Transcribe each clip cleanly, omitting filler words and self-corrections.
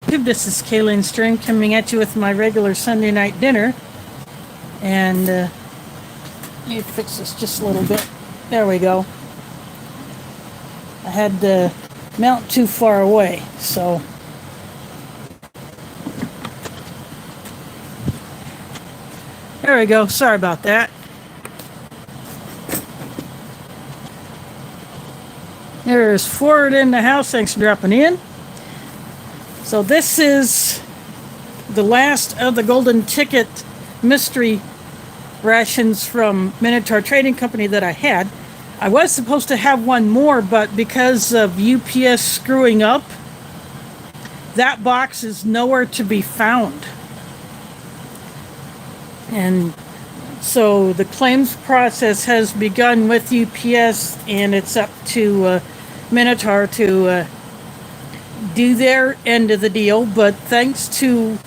This is Kayleen String coming at you with my regular Sunday night dinner. And let me fix this just a little bit. There we go. I had to mount too far away, so. There we go. Sorry about that. There's Ford in the house. Thanks for dropping in. So this is the last of the golden ticket mystery rations from Minotaur Trading Company that I had. I was supposed to have one more, but because of UPS screwing up, that box is nowhere to be found. And so the claims process has begun with UPS, and it's up to Minotaur to do their end of the deal. But thanks to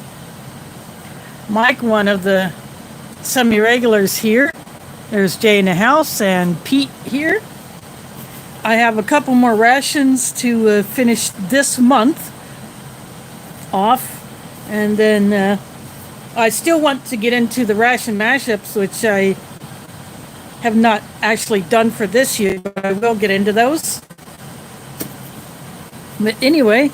Mike, one of the semi-regulars here, there's Jay in the house and Pete here, I have a couple more rations to finish this month off, and then I still want to get into the ration mashups, which I have not actually done for this year, but I will get into those. But anyway,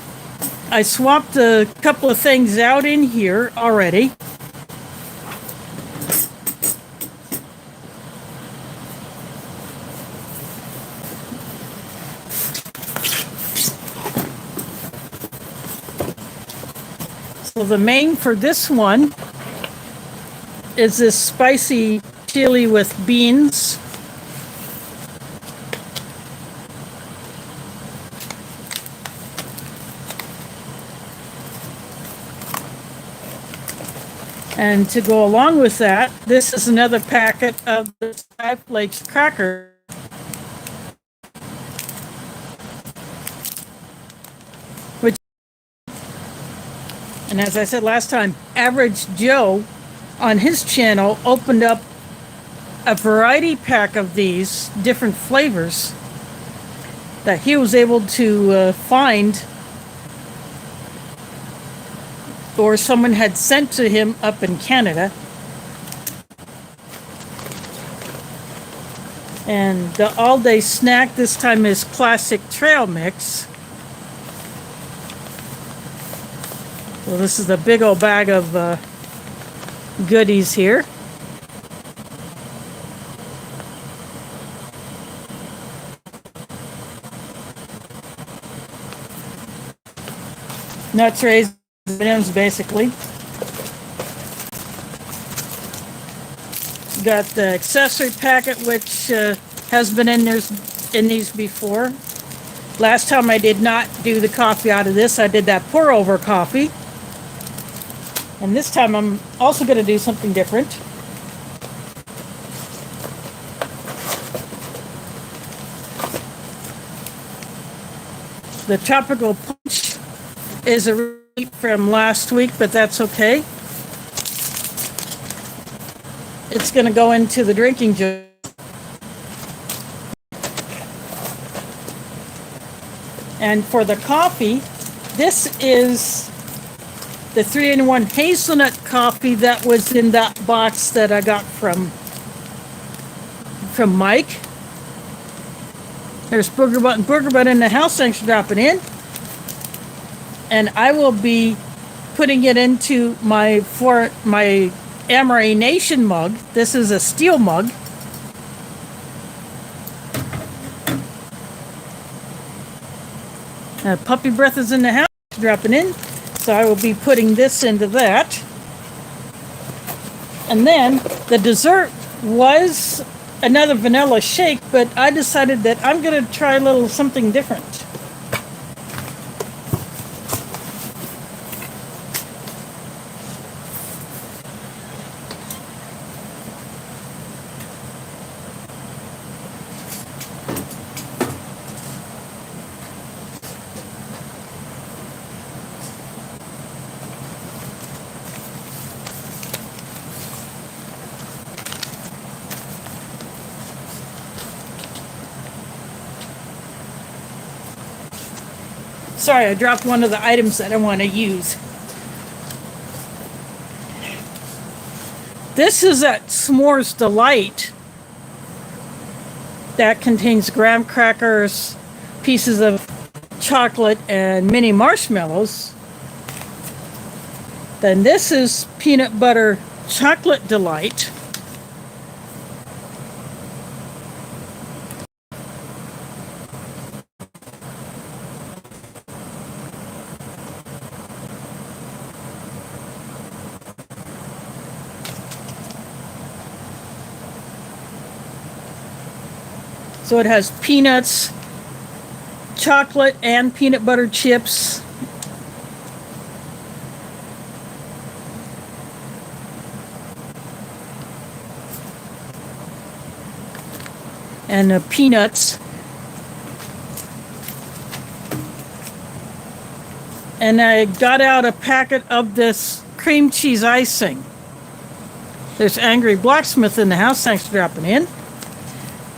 I swapped a couple of things out in here already. So the main for this one is this spicy chili with beans. And to go along with that, this is another packet of the Skyflex Crackers. And as I said last time, Average Joe on his channel opened up a variety pack of these different flavors that he was able to find, or someone had sent to him up in Canada. And the all-day snack this time is Classic Trail Mix. Well, this is a big old bag of goodies here. Nuts, raisins, M&Ms, basically. Got the accessory packet, which has been in these before. Last time I did not do the coffee out of this. I did that pour over coffee. And this time I'm also going to do something different. The Tropical Punch is a repeat from last week, but that's okay. It's going to go into the drinking jug. And for the coffee, this is the 3-in-1 Hazelnut coffee that was in that box that I got from Mike. There's Booger Butt in the house. Thanks for dropping in. And I will be putting it into my Amaray Nation mug. This is a steel mug. Puppy Breath is in the house, dropping in. So I will be putting this into that. And then the dessert was another vanilla shake, but I decided that I'm going to try a little something different. Sorry, I dropped one of the items that I want to use. This is that S'mores Delight that contains graham crackers, pieces of chocolate, and mini marshmallows. Then this is Peanut Butter Chocolate Delight. So it has peanuts, chocolate, and peanut butter chips. And peanuts. And I got out a packet of this cream cheese icing. There's Angry Blacksmith in the house. Thanks for dropping in.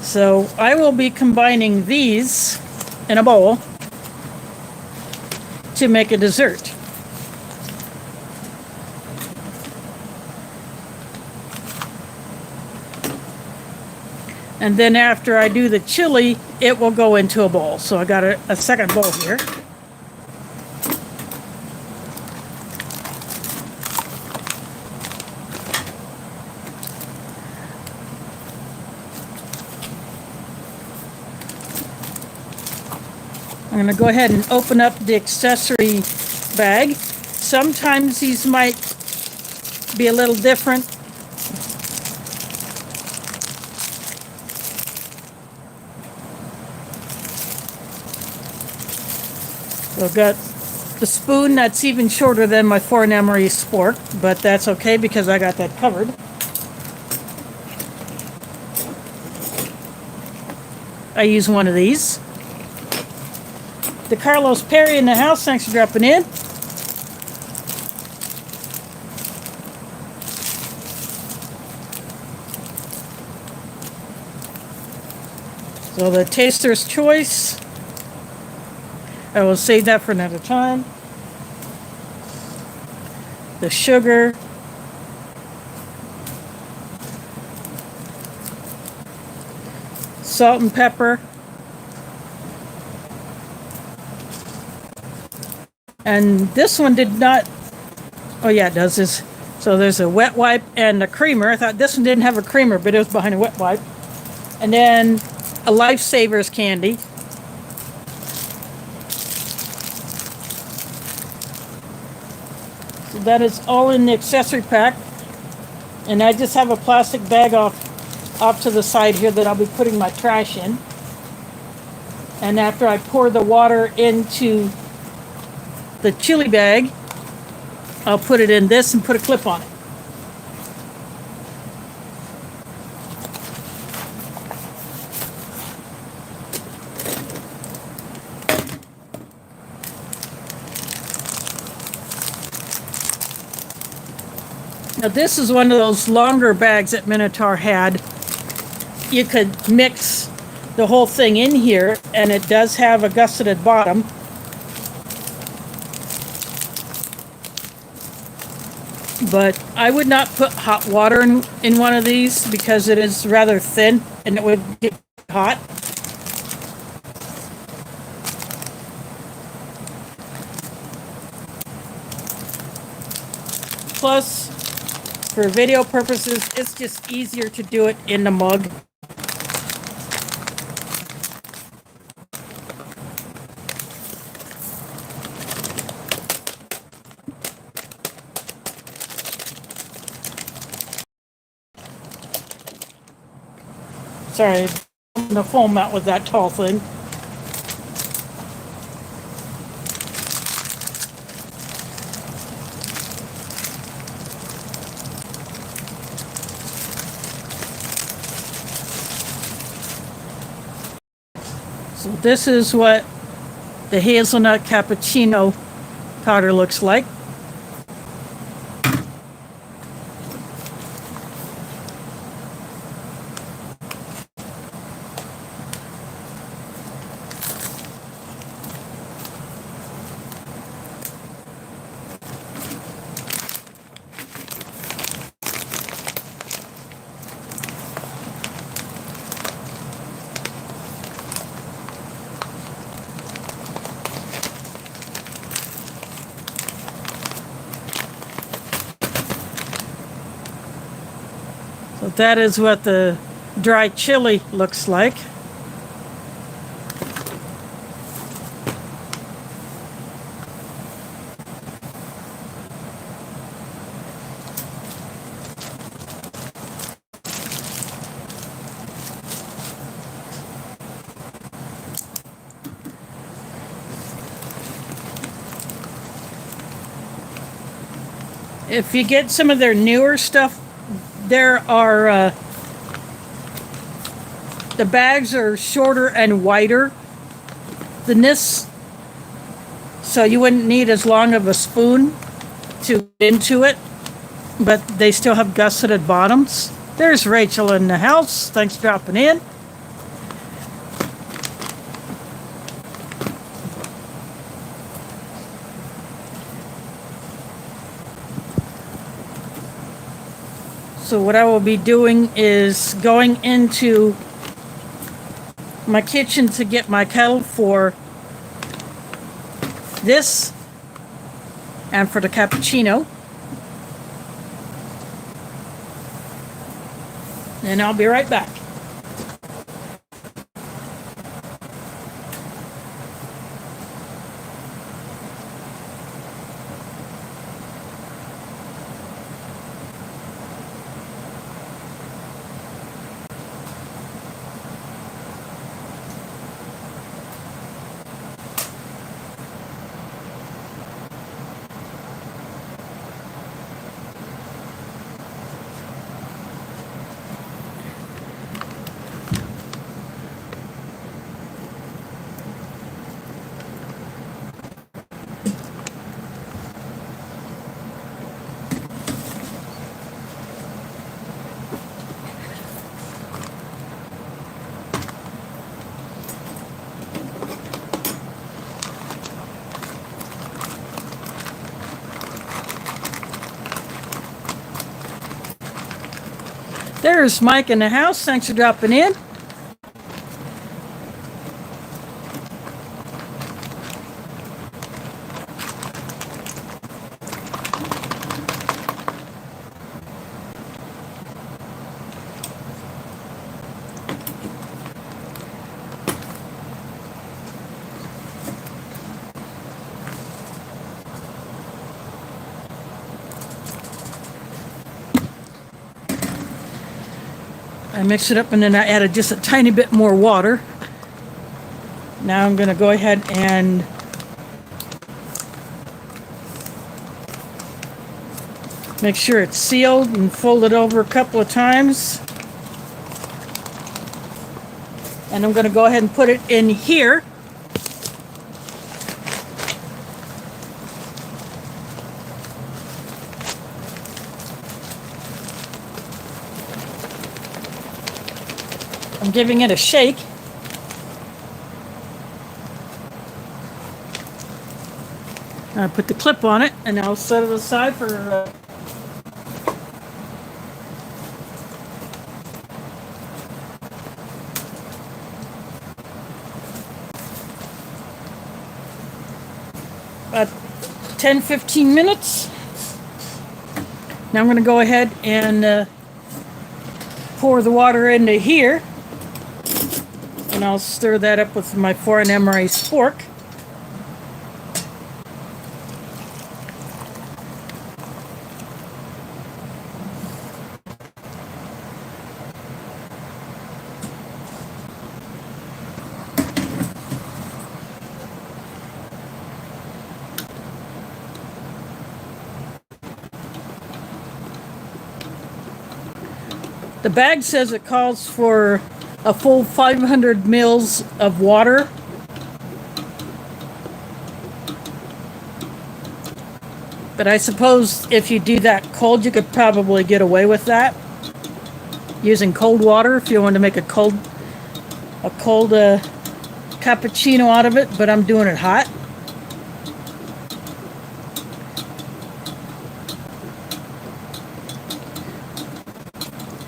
So I will be combining these in a bowl to make a dessert. And then after I do the chili, it will go into a bowl. So I got a second bowl here. I'm going to go ahead and open up the accessory bag. Sometimes these might be a little different. So I've got the spoon that's even shorter than my foreign emery spork, but that's okay because I got that covered. I use one of these. The Carlos Perry in the house, thanks for dropping in. So the Taster's Choice, I will save that for another time. The sugar. Salt and pepper. And this one did not, oh yeah, it does this. So there's a wet wipe and a creamer. I thought this one didn't have a creamer, but it was behind a wet wipe. And then a Lifesavers candy. So that is all in the accessory pack. And I just have a plastic bag off to the side here that I'll be putting my trash in. And after I pour the water into the chili bag, I'll put it in this and put a clip on it. Now this is one of those longer bags that Minotaur had. You could mix the whole thing in here, and it does have a gusseted bottom. But I would not put hot water in one of these because it is rather thin and it would get hot. Plus, for video purposes, it's just easier to do it in the mug. Sorry, the foam out with that tall thing. So this is what the Hazelnut Cappuccino powder looks like. that is what the dry chili looks like. If you get some of their newer stuff, there are the bags are shorter and wider than this, so you wouldn't need as long of a spoon to get into it, but they still have gusseted bottoms. There's Rachel in the house. Thanks for dropping in. So what I will be doing is going into my kitchen to get my kettle for this and for the cappuccino. And I'll be right back. There's Mike in the house. Thanks for dropping in. I mix it up and then I added just a tiny bit more water. Now I'm going to go ahead and make sure it's sealed and fold it over a couple of times. And I'm going to go ahead and put it in here. I'm giving it a shake. I put the clip on it and I'll set it aside for about 10-15 minutes. Now I'm going to go ahead and pour the water into here. And I'll stir that up with my foreign emery spork. The bag says it calls for a full 500 mils of water. But I suppose if you do that cold, you could probably get away with that. Using cold water if you want to make a cold cappuccino out of it, but I'm doing it hot.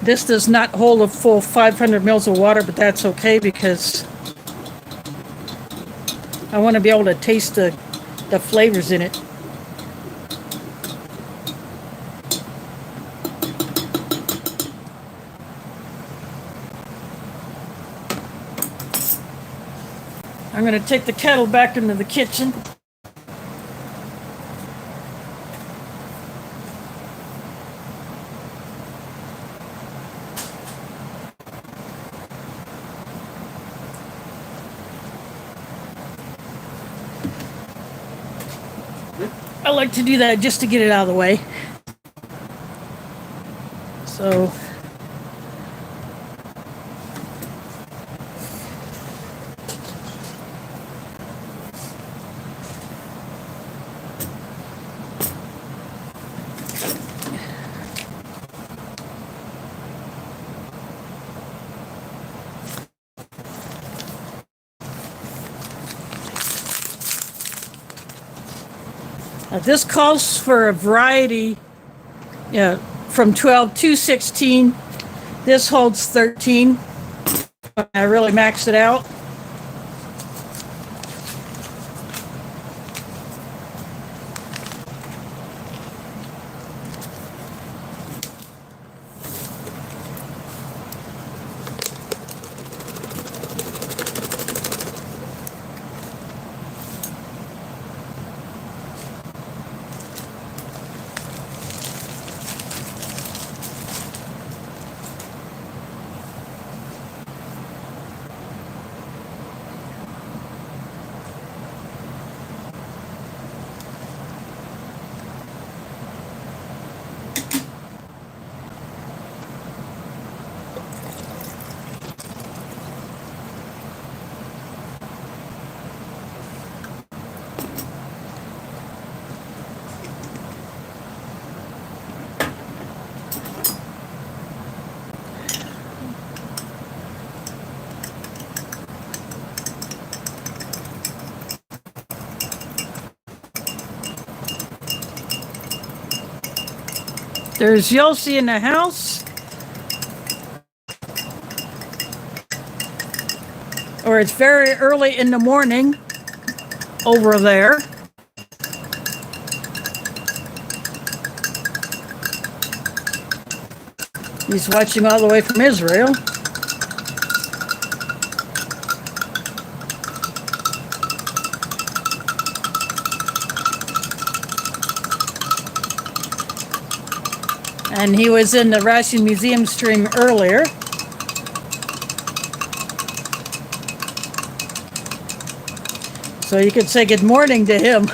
This does not hold a full 500 mils of water, but that's okay because I want to be able to taste the flavors in it. I'm going to take the kettle back into the kitchen. I like to do that just to get it out of the way. So this calls for a variety, from 12 to 16. This holds 13. I really maxed it out. There's Yossi in the house. Or it's very early in the morning over there. He's watching all the way from Israel. And he was in the Ration Museum stream earlier. So you could say good morning to him.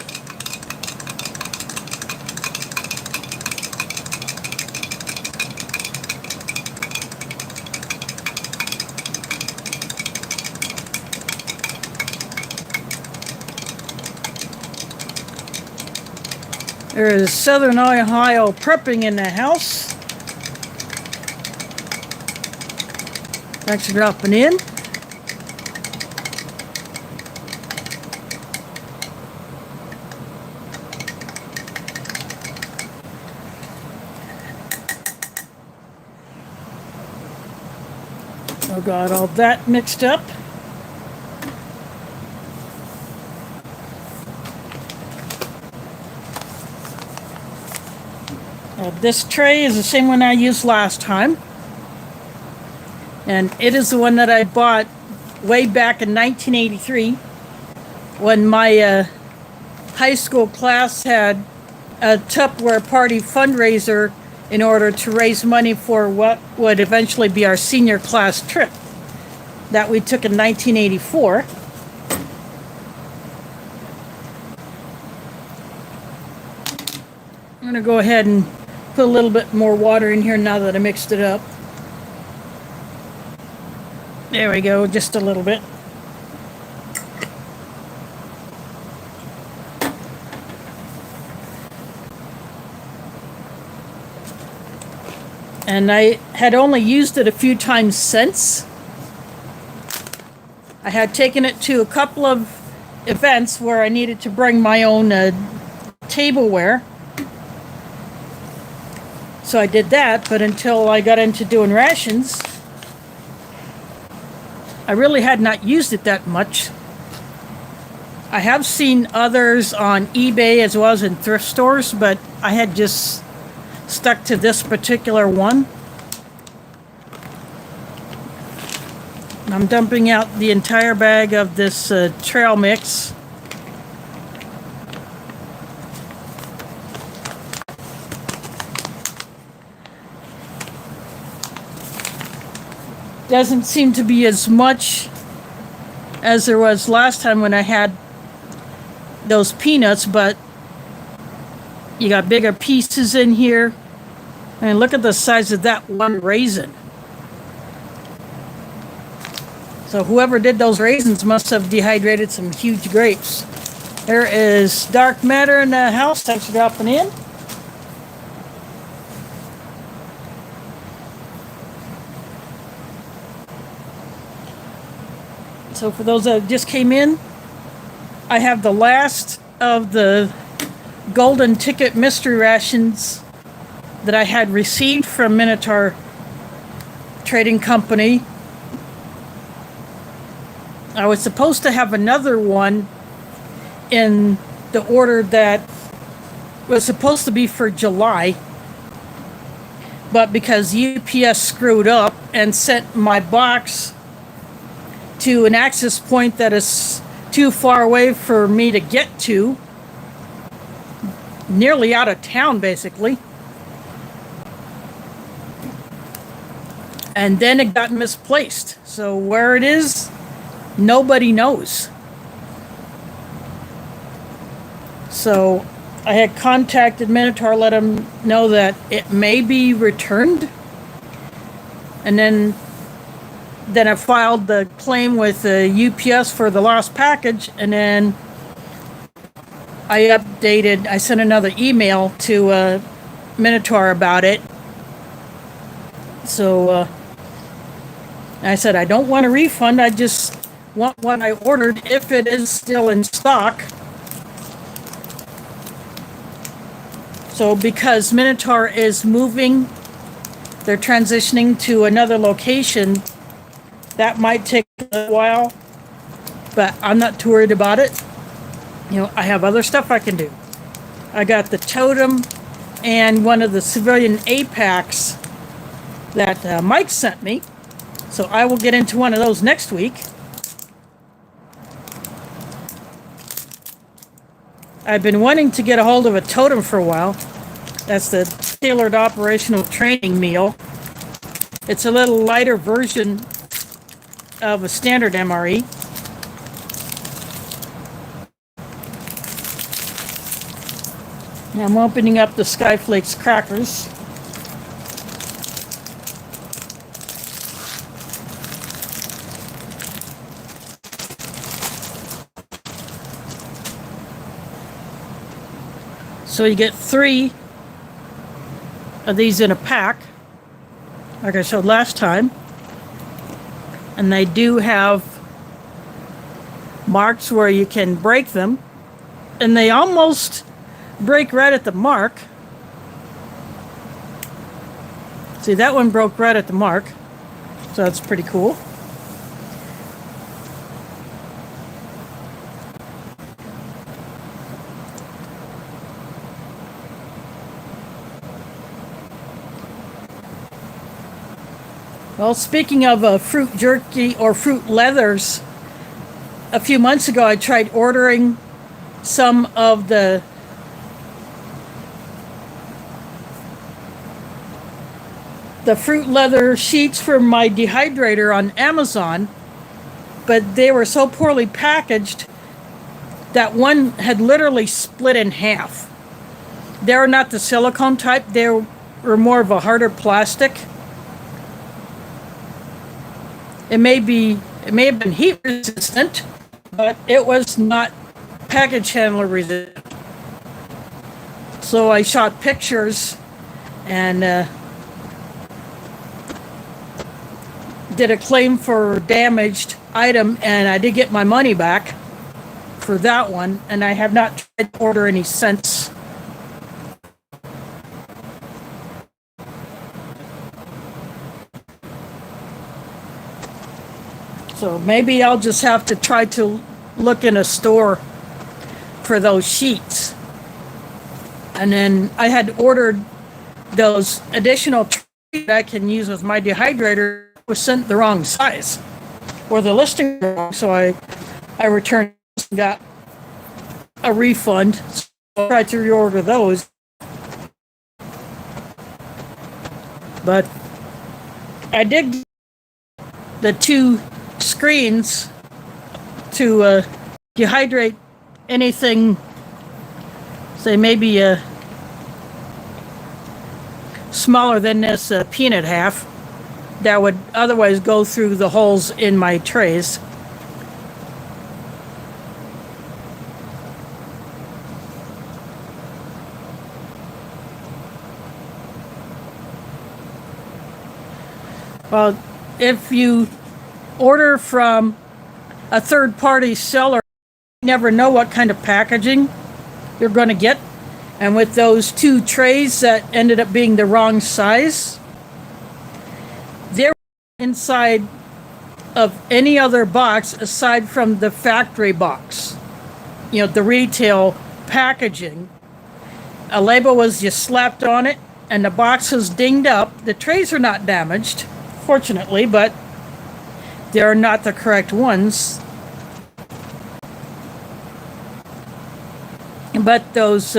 There is Southern Ohio prepping in the house. Thanks for dropping in. Oh, got all that mixed up. This tray is the same one I used last time. And it is the one that I bought way back in 1983 when my high school class had a Tupperware party fundraiser in order to raise money for what would eventually be our senior class trip that we took in 1984. I'm going to go ahead and put a little bit more water in here now that I mixed it up. There we go, just a little bit. And I had only used it a few times since. I had taken it to a couple of events where I needed to bring my own tableware. So I did that, but until I got into doing rations, I really had not used it that much. I have seen others on eBay as well as in thrift stores, but I had just stuck to this particular one. I'm dumping out the entire bag of this trail mix. Doesn't seem to be as much as there was last time when I had those peanuts, but you got bigger pieces in here. And look at the size of that one raisin. So whoever did those raisins must have dehydrated some huge grapes. There is dark matter in the house. Thanks for dropping in. So for those that just came in, I have the last of the golden ticket mystery rations that I had received from Minotaur Trading Company. I was supposed to have another one in the order that was supposed to be for July, but because UPS screwed up and sent my box to an access point that is too far away for me to get to, nearly out of town basically, and then it got misplaced. So where it is, nobody knows. So I had contacted Minotaur, let them know that it may be returned, and then I filed the claim with the UPS for the lost package, and then I sent another email to Minotaur about it. So I said, I don't want a refund, I just want what I ordered if it is still in stock. So because Minotaur is moving, they're transitioning to another location, that might take a while, but I'm not too worried about it. You know, I have other stuff I can do. I got the totem and one of the civilian APACs that Mike sent me. So I will get into one of those next week. I've been wanting to get a hold of a totem for a while. That's the tailored operational training meal. It's a little lighter version of a standard MRE. Now I'm opening up the Skyflex Crackers. So you get 3 of these in a pack, like I showed last time. And they do have marks where you can break them. And they almost break right at the mark. See, that one broke right at the mark. So that's pretty cool. Well, speaking of fruit jerky or fruit leathers, a few months ago I tried ordering some of the fruit leather sheets for my dehydrator on Amazon, but they were so poorly packaged that one had literally split in half. They were not the silicone type, they were more of a harder plastic. It may have been heat resistant, but it was not package handler resistant. So I shot pictures and did a claim for damaged item, and I did get my money back for that one, and I have not tried to order any since. So maybe I'll just have to try to look in a store for those sheets. And then I had ordered those additional trays that I can use with my dehydrator, was sent the wrong size. or the listing wrong, so I returned and got a refund. So I tried to reorder those. But I did get the 2 screens to dehydrate anything, say maybe smaller than this peanut half that would otherwise go through the holes in my trays. Well, if you order from a third-party seller, you never know what kind of packaging you're going to get. And with those 2 trays that ended up being the wrong size, they're inside of any other box aside from the factory box. You know, the retail packaging. A label was just slapped on it, and the box is dinged up. The trays are not damaged, fortunately, but they're not the correct ones. But those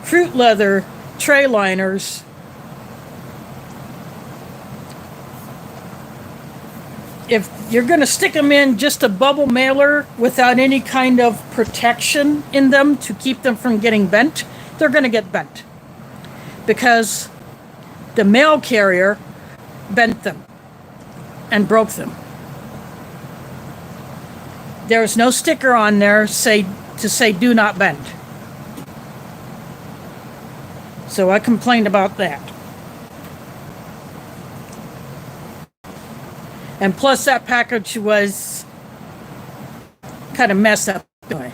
fruit leather tray liners, if you're going to stick them in just a bubble mailer without any kind of protection in them to keep them from getting bent, they're going to get bent because the mail carrier bent them and broke them. There's no sticker on there to say do not bend. So I complained about that. And plus that package was kind of messed up anyway.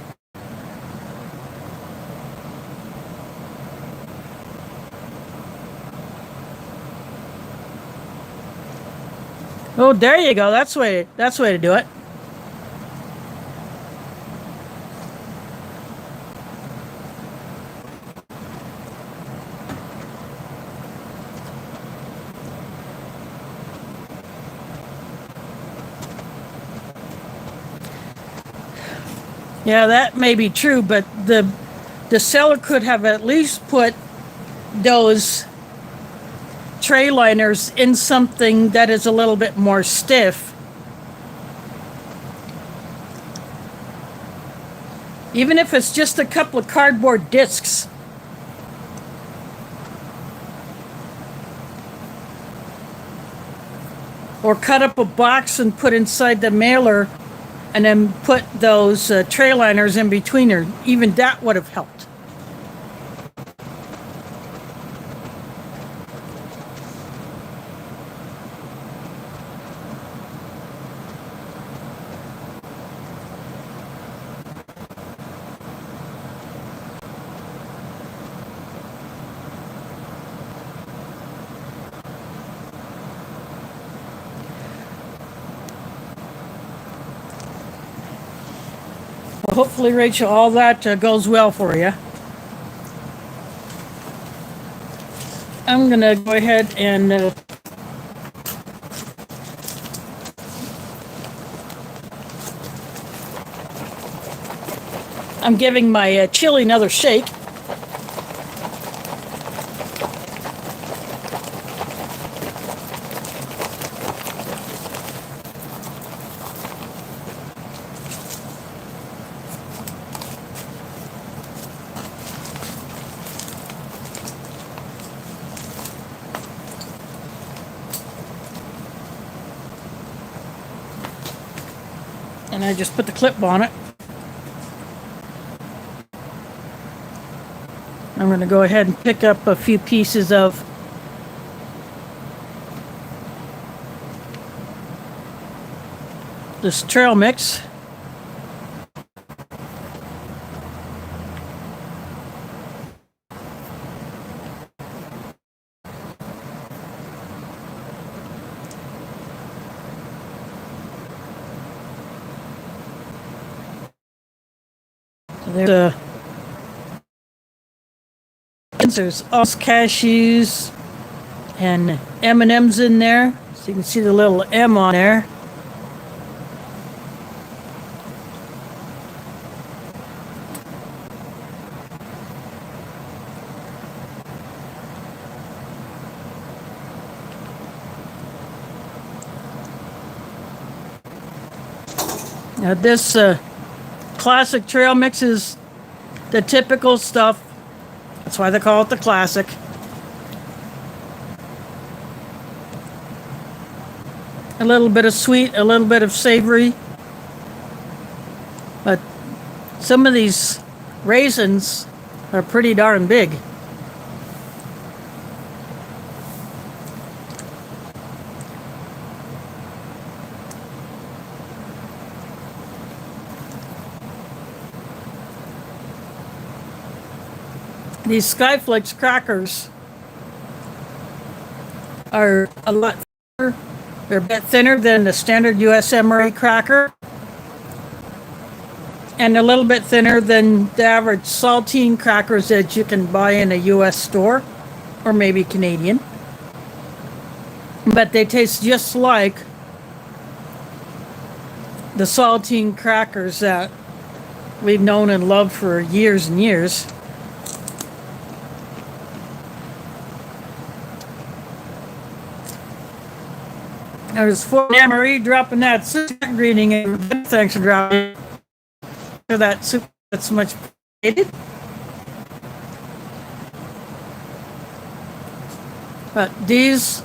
Oh, there you go. That's the way to do it. Yeah, that may be true, but the seller could have at least put those tray liners in something that is a little bit more stiff. Even if it's just a couple of cardboard discs. Or cut up a box and put inside the mailer and then put those tray liners in between her. Even that would have helped. Hopefully, Rachel, all that goes well for you. I'm going to go ahead and I'm giving my chili another shake. And I just put the clip on it. I'm going to go ahead and pick up a few pieces of this trail mix. There's all cashews and M&Ms in there, so you can see the little M on there. This classic trail mix is the typical stuff. That's why they call it the classic. A little bit of sweet, a little bit of savory. But some of these raisins are pretty darn big. These Skyflex Crackers are a lot thinner. They're a bit thinner than the standard US MRE cracker, and a little bit thinner than the average saltine crackers that you can buy in a US store, or maybe Canadian. But they taste just like the saltine crackers that we've known and loved for years and years. There's Fort Emery dropping that soup greeting in. Thanks for dropping that soup that's much appreciated. But these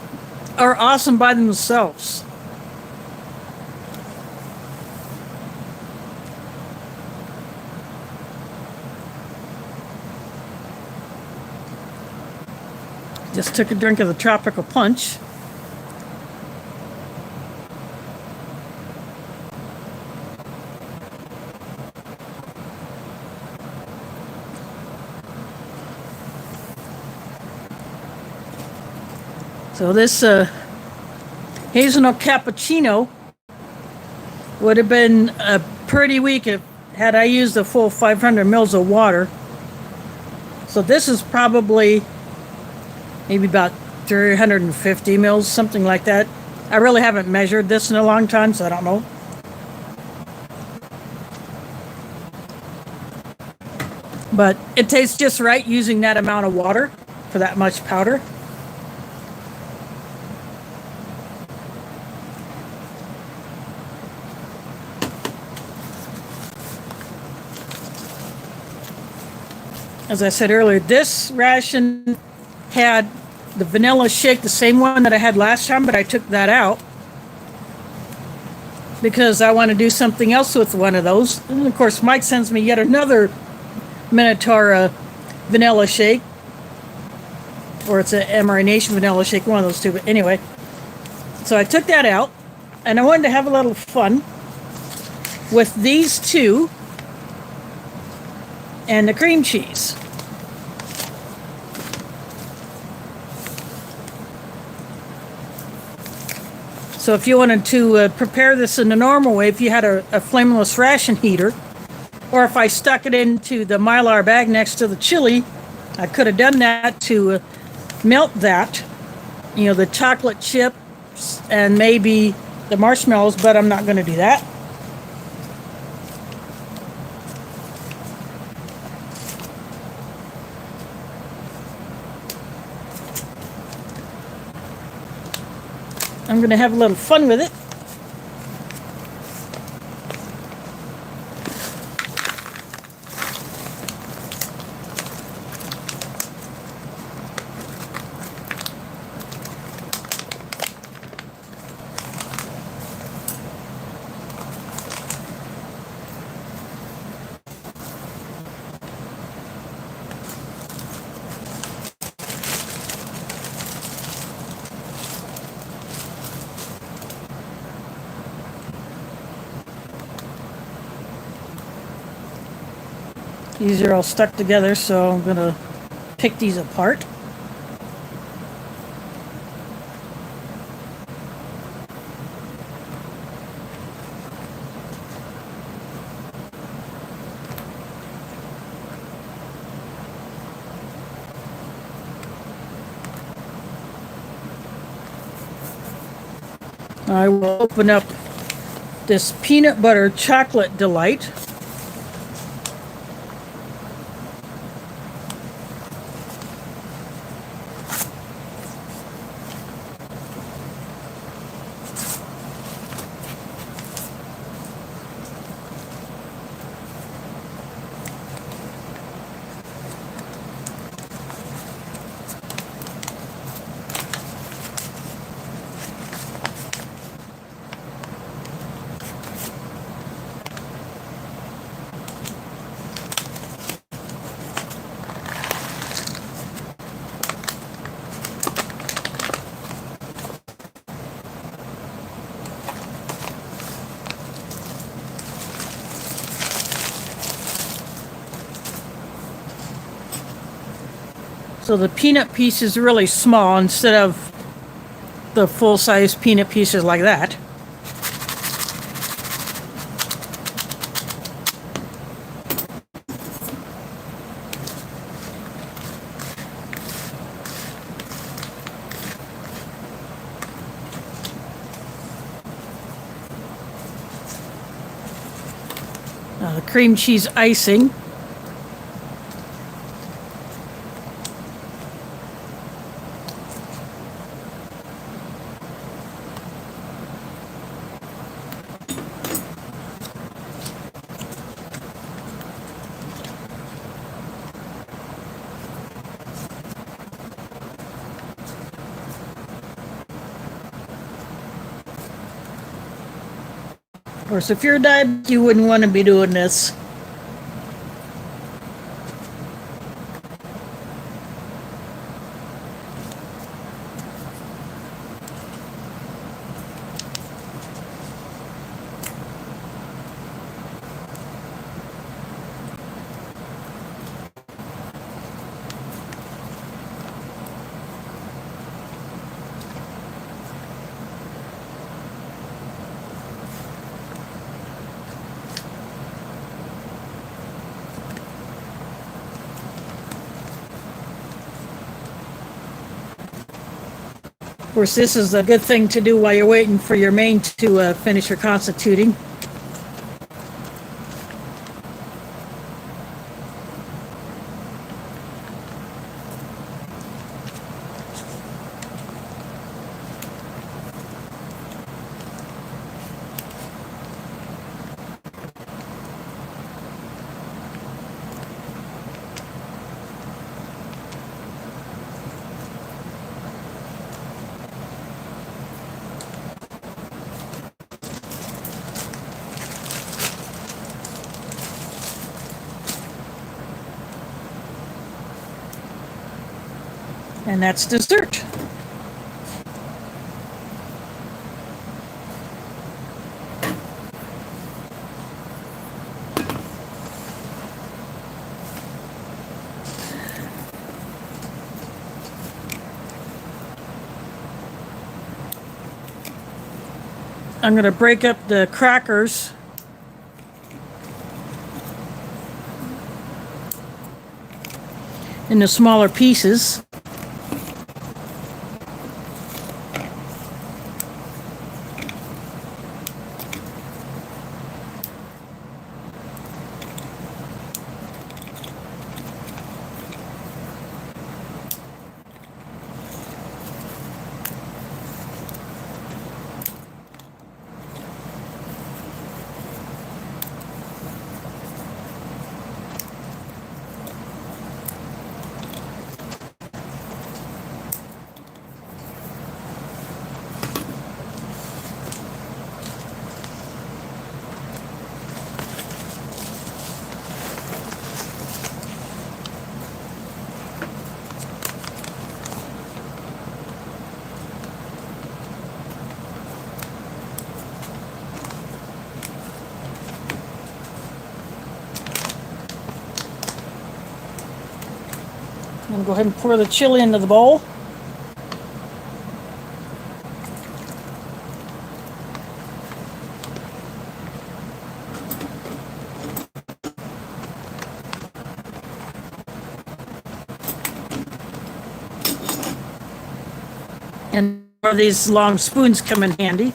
are awesome by themselves. Just took a drink of the tropical punch. So this Hazelnut Cappuccino would have been pretty weak had I used the full 500 mils of water. So this is probably maybe about 350 mils, something like that. I really haven't measured this in a long time, so I don't know. But it tastes just right using that amount of water for that much powder. As I said earlier, this ration had the vanilla shake, the same one that I had last time, but I took that out because I want to do something else with one of those. And of course, Mike sends me yet another Minotaur vanilla shake, or it's a Ration vanilla shake, one of those two. But anyway, so I took that out, and I wanted to have a little fun with these two and the cream cheese. So if you wanted to prepare this in the normal way, if you had a flameless ration heater, or if I stuck it into the Mylar bag next to the chili, I could have done that to melt that, you know, the chocolate chips and maybe the marshmallows, but I'm not going to do that. I'm going to have a little fun with it. These are all stuck together, so I'm going to pick these apart. I will open up this peanut butter chocolate delight. So the peanut piece is really small instead of the full-size peanut pieces like that. Now the cream cheese icing. Of course, if you're diabetic, you wouldn't want to be doing this. Of course, this is a good thing to do while you're waiting for your main to finish your constituting. And that's dessert. I'm going to break up the crackers into smaller pieces. I'm going to go ahead and pour the chili into the bowl. And where these long spoons come in handy.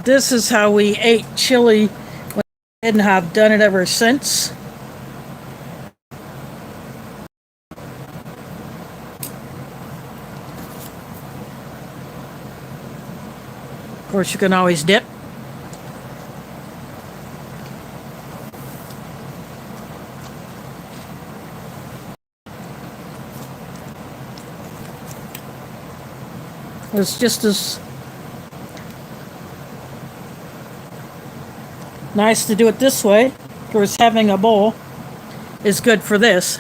This is how we ate chili and have done it ever since. Of course, you can always dip. It's just as nice to do it this way. Of course, having a bowl is good for this.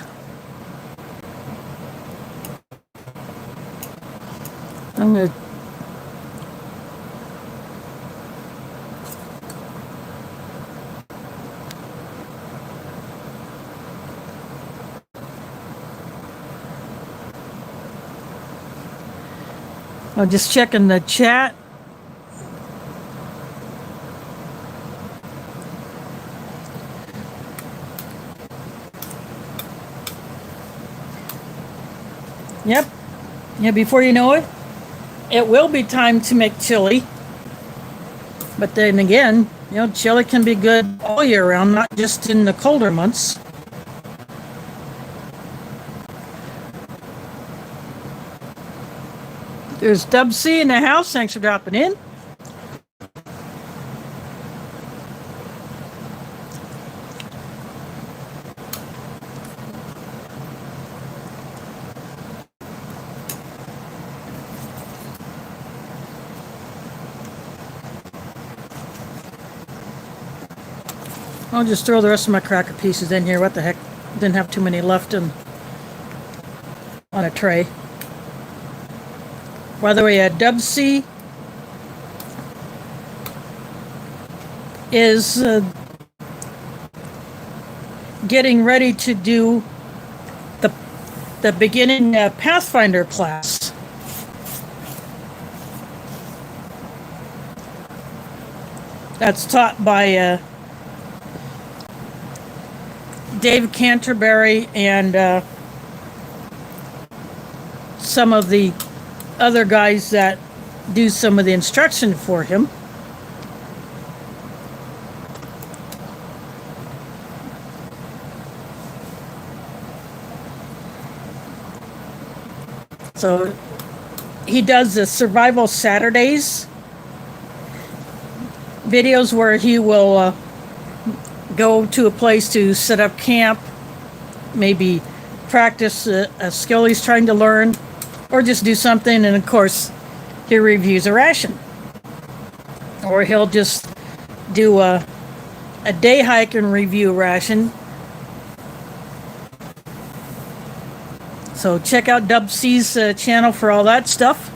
I'm going to I'm just checking the chat. Yep. Yeah, before you know it, it will be time to make chili. But then again, you know, chili can be good all year round, not just in the colder months. There's Dub C in the house. Thanks for dropping in. I'll just throw the rest of my cracker pieces in here. What the heck? Didn't have too many left on a tray. By the way, Dub C is getting ready to do the beginning Pathfinder class. That's taught by Dave Canterbury and some of the other guys that do some of the instruction for him. So he does the Survival Saturdays videos where he will go to a place to set up camp, maybe practice a skill he's trying to learn, or just do something, and of course he reviews a ration. Or he'll just do a day hike and review a ration. So check out Dub C's channel for all that stuff.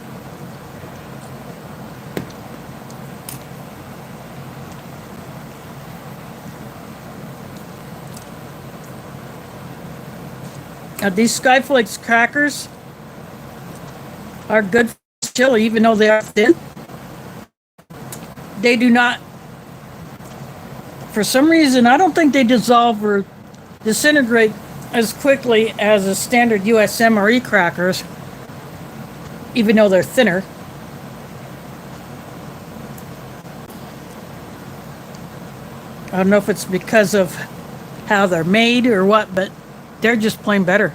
These Skyflex Crackers are good for chili, even though they are thin. They do not, for some reason, I don't think they dissolve or disintegrate as quickly as a standard USMRE crackers, even though they're thinner. I don't know if it's because of how they're made or what, but they're just plain better.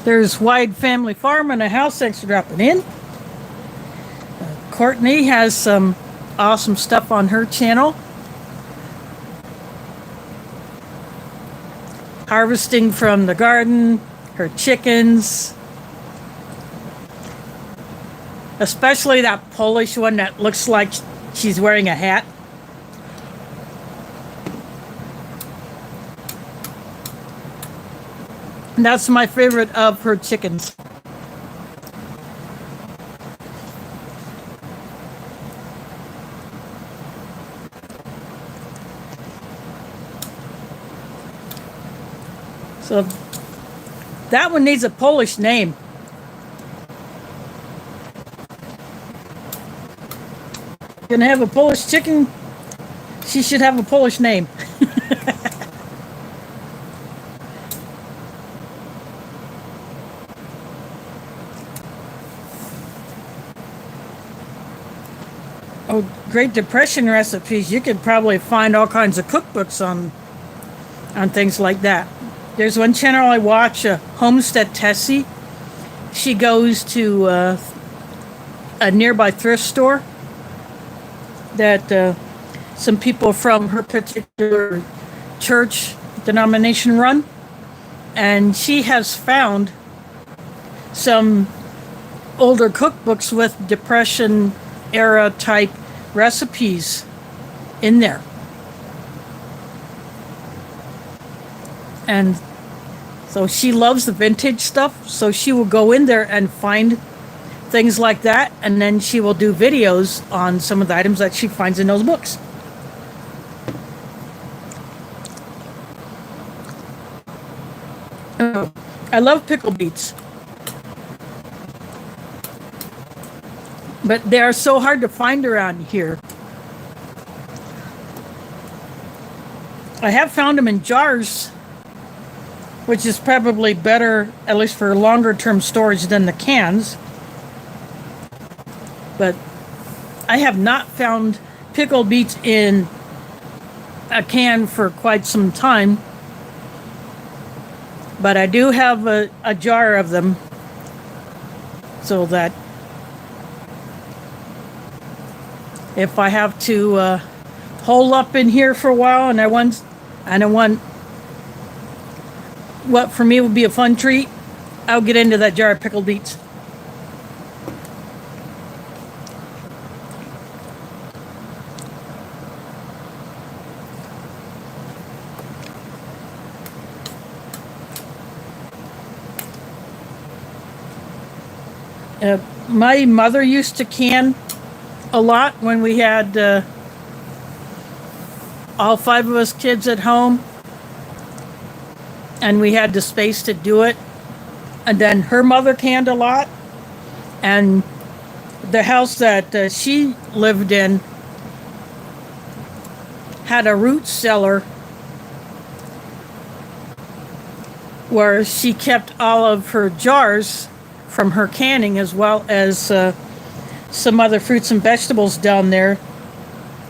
There's Wide Family Farm in the house. Thanks for dropping in. Courtney has some awesome stuff on her channel. Harvesting from the garden, her chickens. Especially that Polish one that looks like she's wearing a hat. And that's my favorite of her chickens. So that one needs a Polish name. Gonna have a Polish chicken, she should have a Polish name. Oh, Great Depression recipes. You could probably find all kinds of cookbooks on things like that. There's one channel I watch, Homestead Tessie. She goes to a nearby thrift store that some people from her particular church denomination run, and she has found some older cookbooks with Depression era type recipes in there. And so she loves the vintage stuff, so she will go in there and find things like that, and then she will do videos on some of the items that she finds in those books. Oh, I love pickle beets, but they are so hard to find around here. I have found them in jars, which is probably better, at least for longer term storage, than the cans. But I have not found pickled beets in a can for quite some time. But I do have a jar of them, so that if I have to hole up in here for a while and I want what for me would be a fun treat, I'll get into that jar of pickled beets. My mother used to can a lot when we had all 5 of us kids at home, and we had the space to do it. And then her mother canned a lot, and the house that she lived in had a root cellar where she kept all of her jars from her canning, as well as some other fruits and vegetables down there,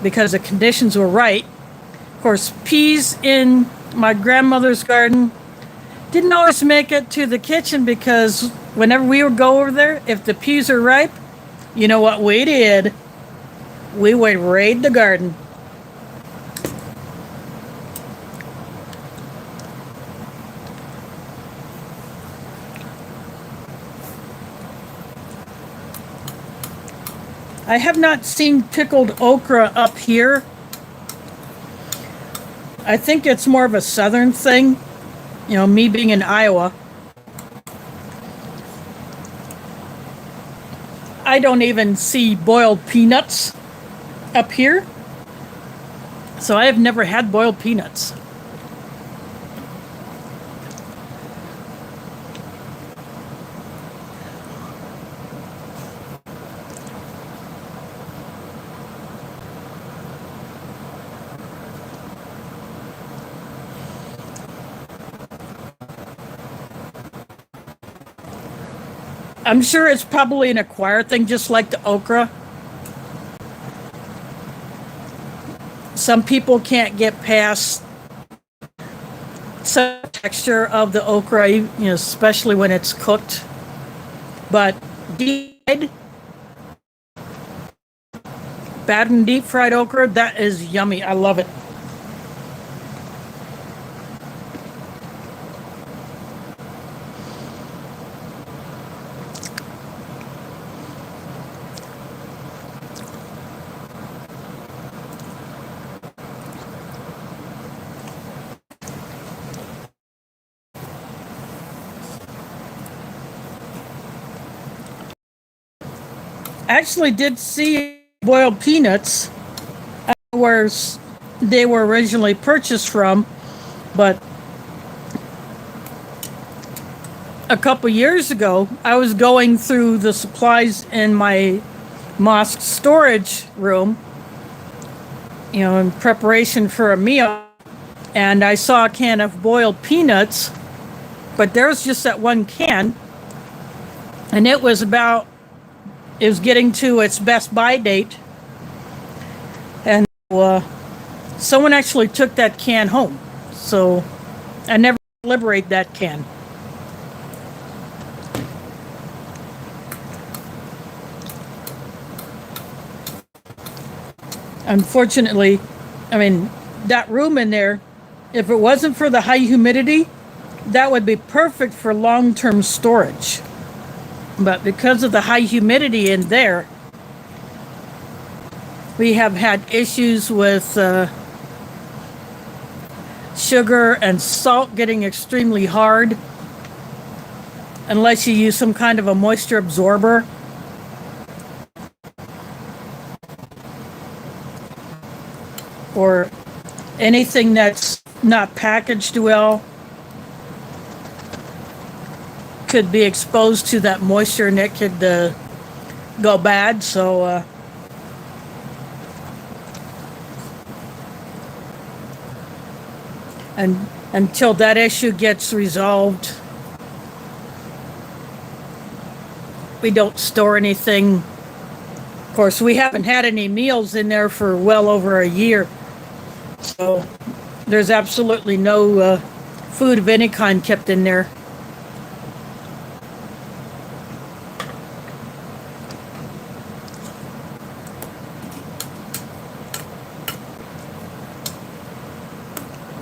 because the conditions were right. Of course, peas in my grandmother's garden didn't always make it to the kitchen, because whenever we would go over there, if the peas are ripe, you know what we did? We would raid the garden. I have not seen pickled okra up here. I think it's more of a southern thing, you know, me being in Iowa. I don't even see boiled peanuts up here, so I have never had boiled peanuts. I'm sure it's probably an acquired thing, just like the okra. Some people can't get past some texture of the okra, you know, especially when it's cooked. But bad and deep fried okra, that is yummy. I love it. Actually did see boiled peanuts where they were originally purchased from, but a couple years ago I was going through the supplies in my mosque storage room, you know, in preparation for a meal, and I saw a can of boiled peanuts, but there was just that one can, and it was getting to its best by date, Someone actually took that can home. So I never liberate that can. Unfortunately, I mean, that room in there, if it wasn't for the high humidity, that would be perfect for long-term storage. But because of the high humidity in there, we have had issues with sugar and salt getting extremely hard unless you use some kind of a moisture absorber. Or anything that's not packaged well could be exposed to that moisture and it could go bad. So and until that issue gets resolved, we don't store anything. Of course, we haven't had any meals in there for well over a year. So there's absolutely no food of any kind kept in there.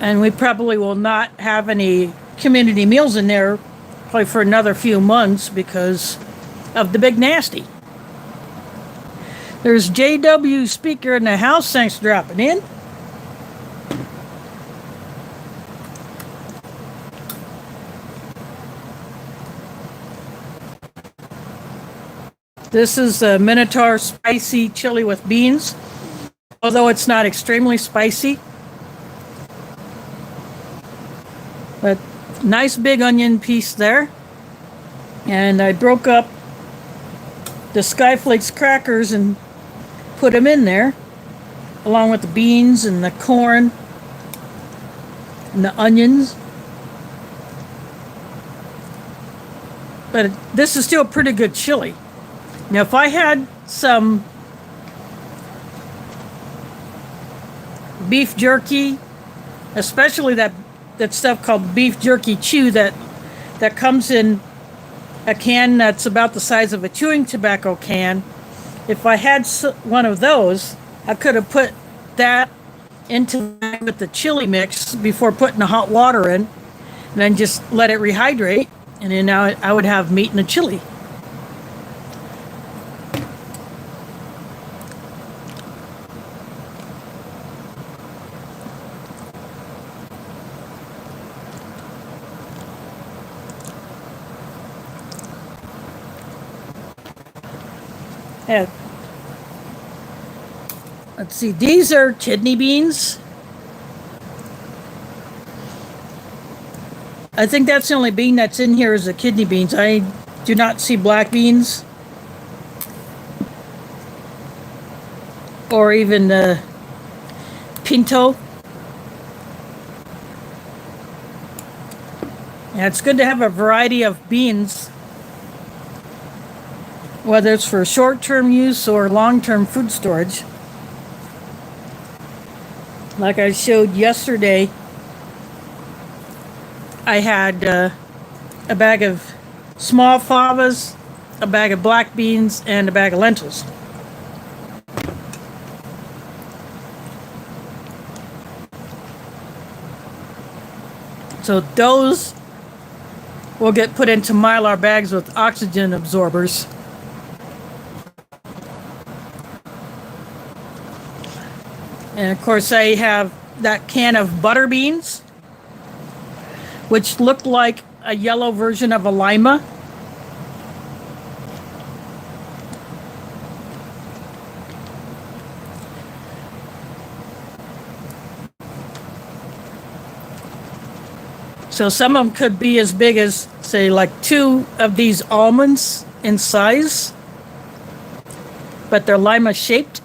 And we probably will not have any community meals in there probably for another few months because of the big nasty. There's JW speaker in the house. Thanks for dropping in. This is a Minotaur spicy chili with beans, although it's not extremely spicy. But nice big onion piece there. And I broke up the Skyflex Crackers and put them in there, along with the beans and the corn and the onions. But this is still a pretty good chili. Now, if I had some beef jerky, especially that stuff called beef jerky chew that comes in a can that's about the size of a chewing tobacco can, if I had one of those, I could have put that into with the chili mix before putting the hot water in, and then just let it rehydrate, and then now I would have meat in the chili. Yeah. Let's see, these are kidney beans. I think that's the only bean that's in here is the kidney beans. I do not see black beans. Or even pinto. Yeah, it's good to have a variety of beans, whether it's for short-term use or long-term food storage. Like I showed yesterday, I had a bag of small favas, a bag of black beans, and a bag of lentils. So those will get put into Mylar bags with oxygen absorbers. And of course I have that can of butter beans, which looked like a yellow version of a lima. So some of them could be as big as, say, like 2 of these almonds in size, but they're lima shaped.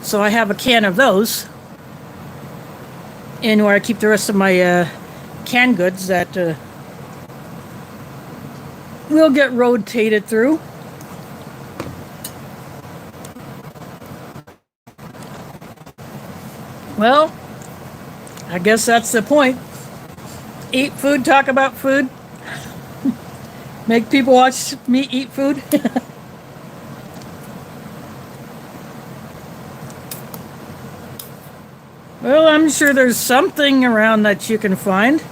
So I have a can of those in where I keep the rest of my canned goods that will get rotated through. Well, I guess that's the point. Eat food, talk about food. Make people watch me eat food. Well, I'm sure there's something around that you can find.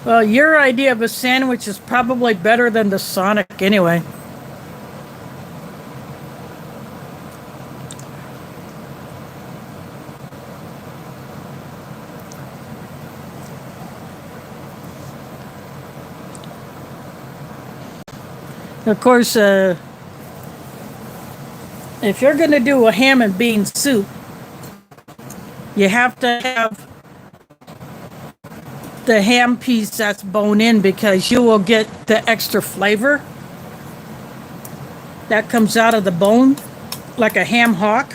Well, your idea of a sandwich is probably better than the Sonic anyway. Of course, if you're going to do a ham and bean soup, you have to have the ham piece that's bone in, because you will get the extra flavor that comes out of the bone, like a ham hock.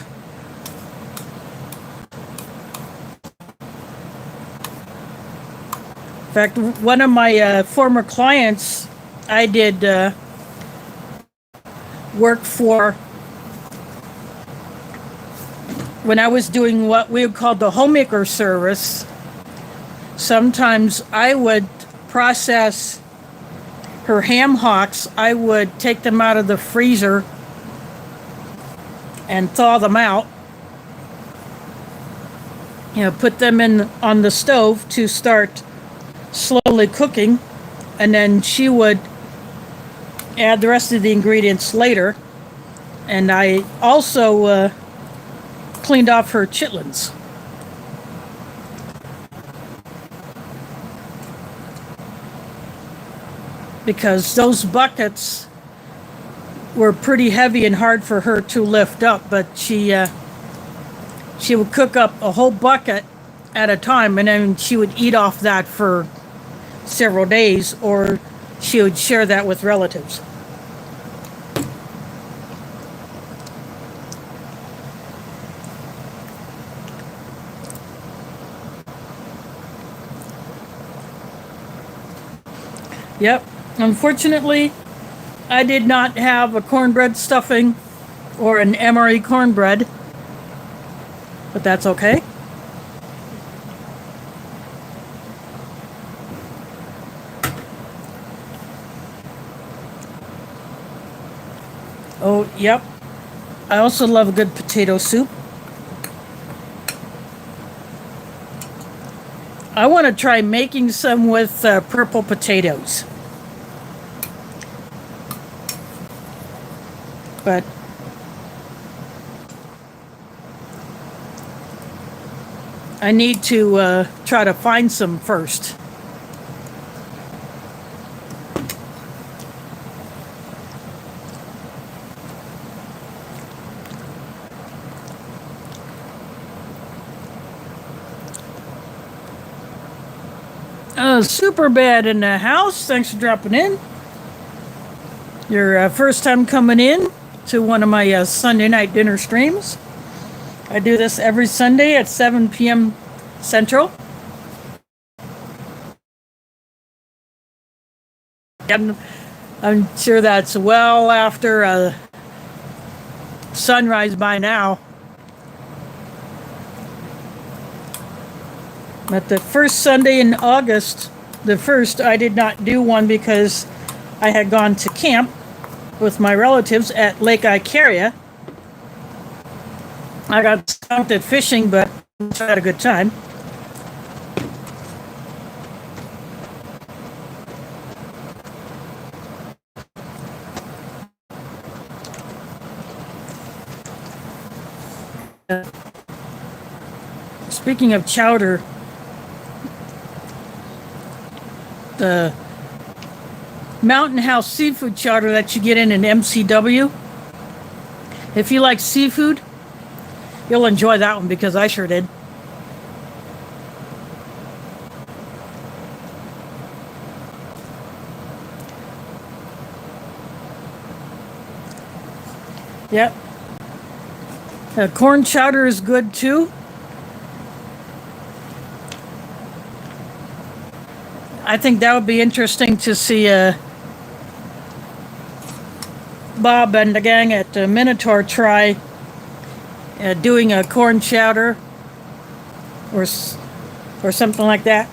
In fact, one of my former clients, I did work for when I was doing what we would call the homemaker service. Sometimes I would process her ham hocks. I would take them out of the freezer and thaw them out. Put them in on the stove to start slowly cooking, and then she would add the rest of the ingredients later. And I also cleaned off her chitlins. Because those buckets were pretty heavy and hard for her to lift up, but she would cook up a whole bucket at a time, and then she would eat off that for several days, or she would share that with relatives. Yep. Unfortunately, I did not have a cornbread stuffing or an MRE cornbread, but that's okay. Oh, yep. I also love a good potato soup. I want to try making some with purple potatoes. But I need to try to find some first. Super bad in the house. Thanks for dropping in. Your first time coming in to one of my Sunday night dinner streams. I do this every Sunday at 7 p.m. Central. And I'm sure that's well after sunrise by now. But the first Sunday in August, the 1st, I did not do one because I had gone to camp with my relatives at Lake Icaria. I got stumped at fishing, but I had a good time. Speaking of chowder, the Mountain House seafood chowder that you get in an MCW. If you like seafood, you'll enjoy that one, because I sure did. Yep. Corn chowder is good too. I think that would be interesting to see Bob and the gang at Minotaur try doing a corn chowder or something like that.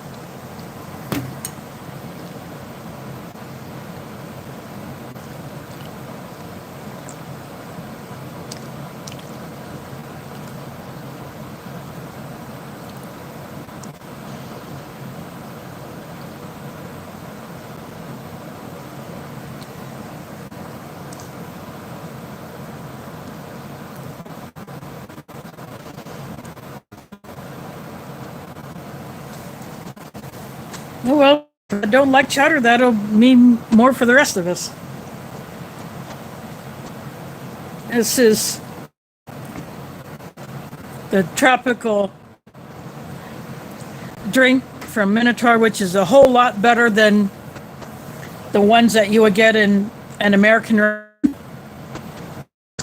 Oh, well, if I don't like chowder, that'll mean more for the rest of us. This is the tropical drink from Minotaur, which is a whole lot better than the ones that you would get in an American. It's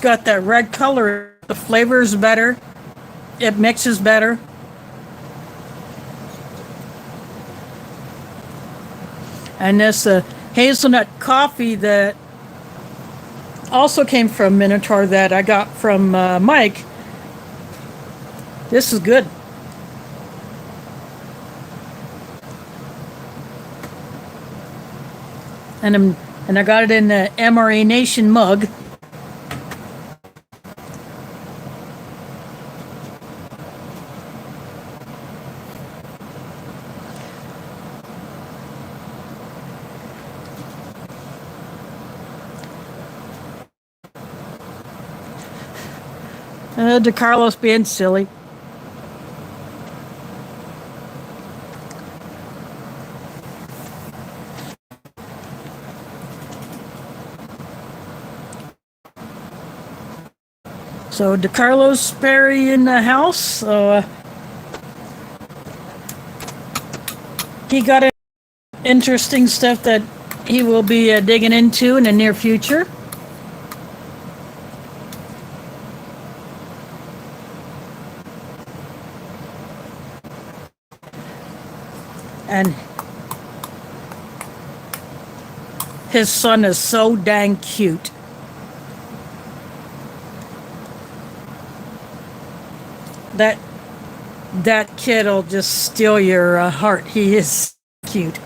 got that red color. The flavor is better. It mixes better. And this hazelnut coffee that also came from Minotaur that I got from Mike. This is good. And I got it in the MRA Nation mug. DeCarlos being silly. So DeCarlos Perry in the house. So he got interesting stuff that he will be digging into in the near future. And his son is so dang cute. That kid'll just steal your heart. He is cute.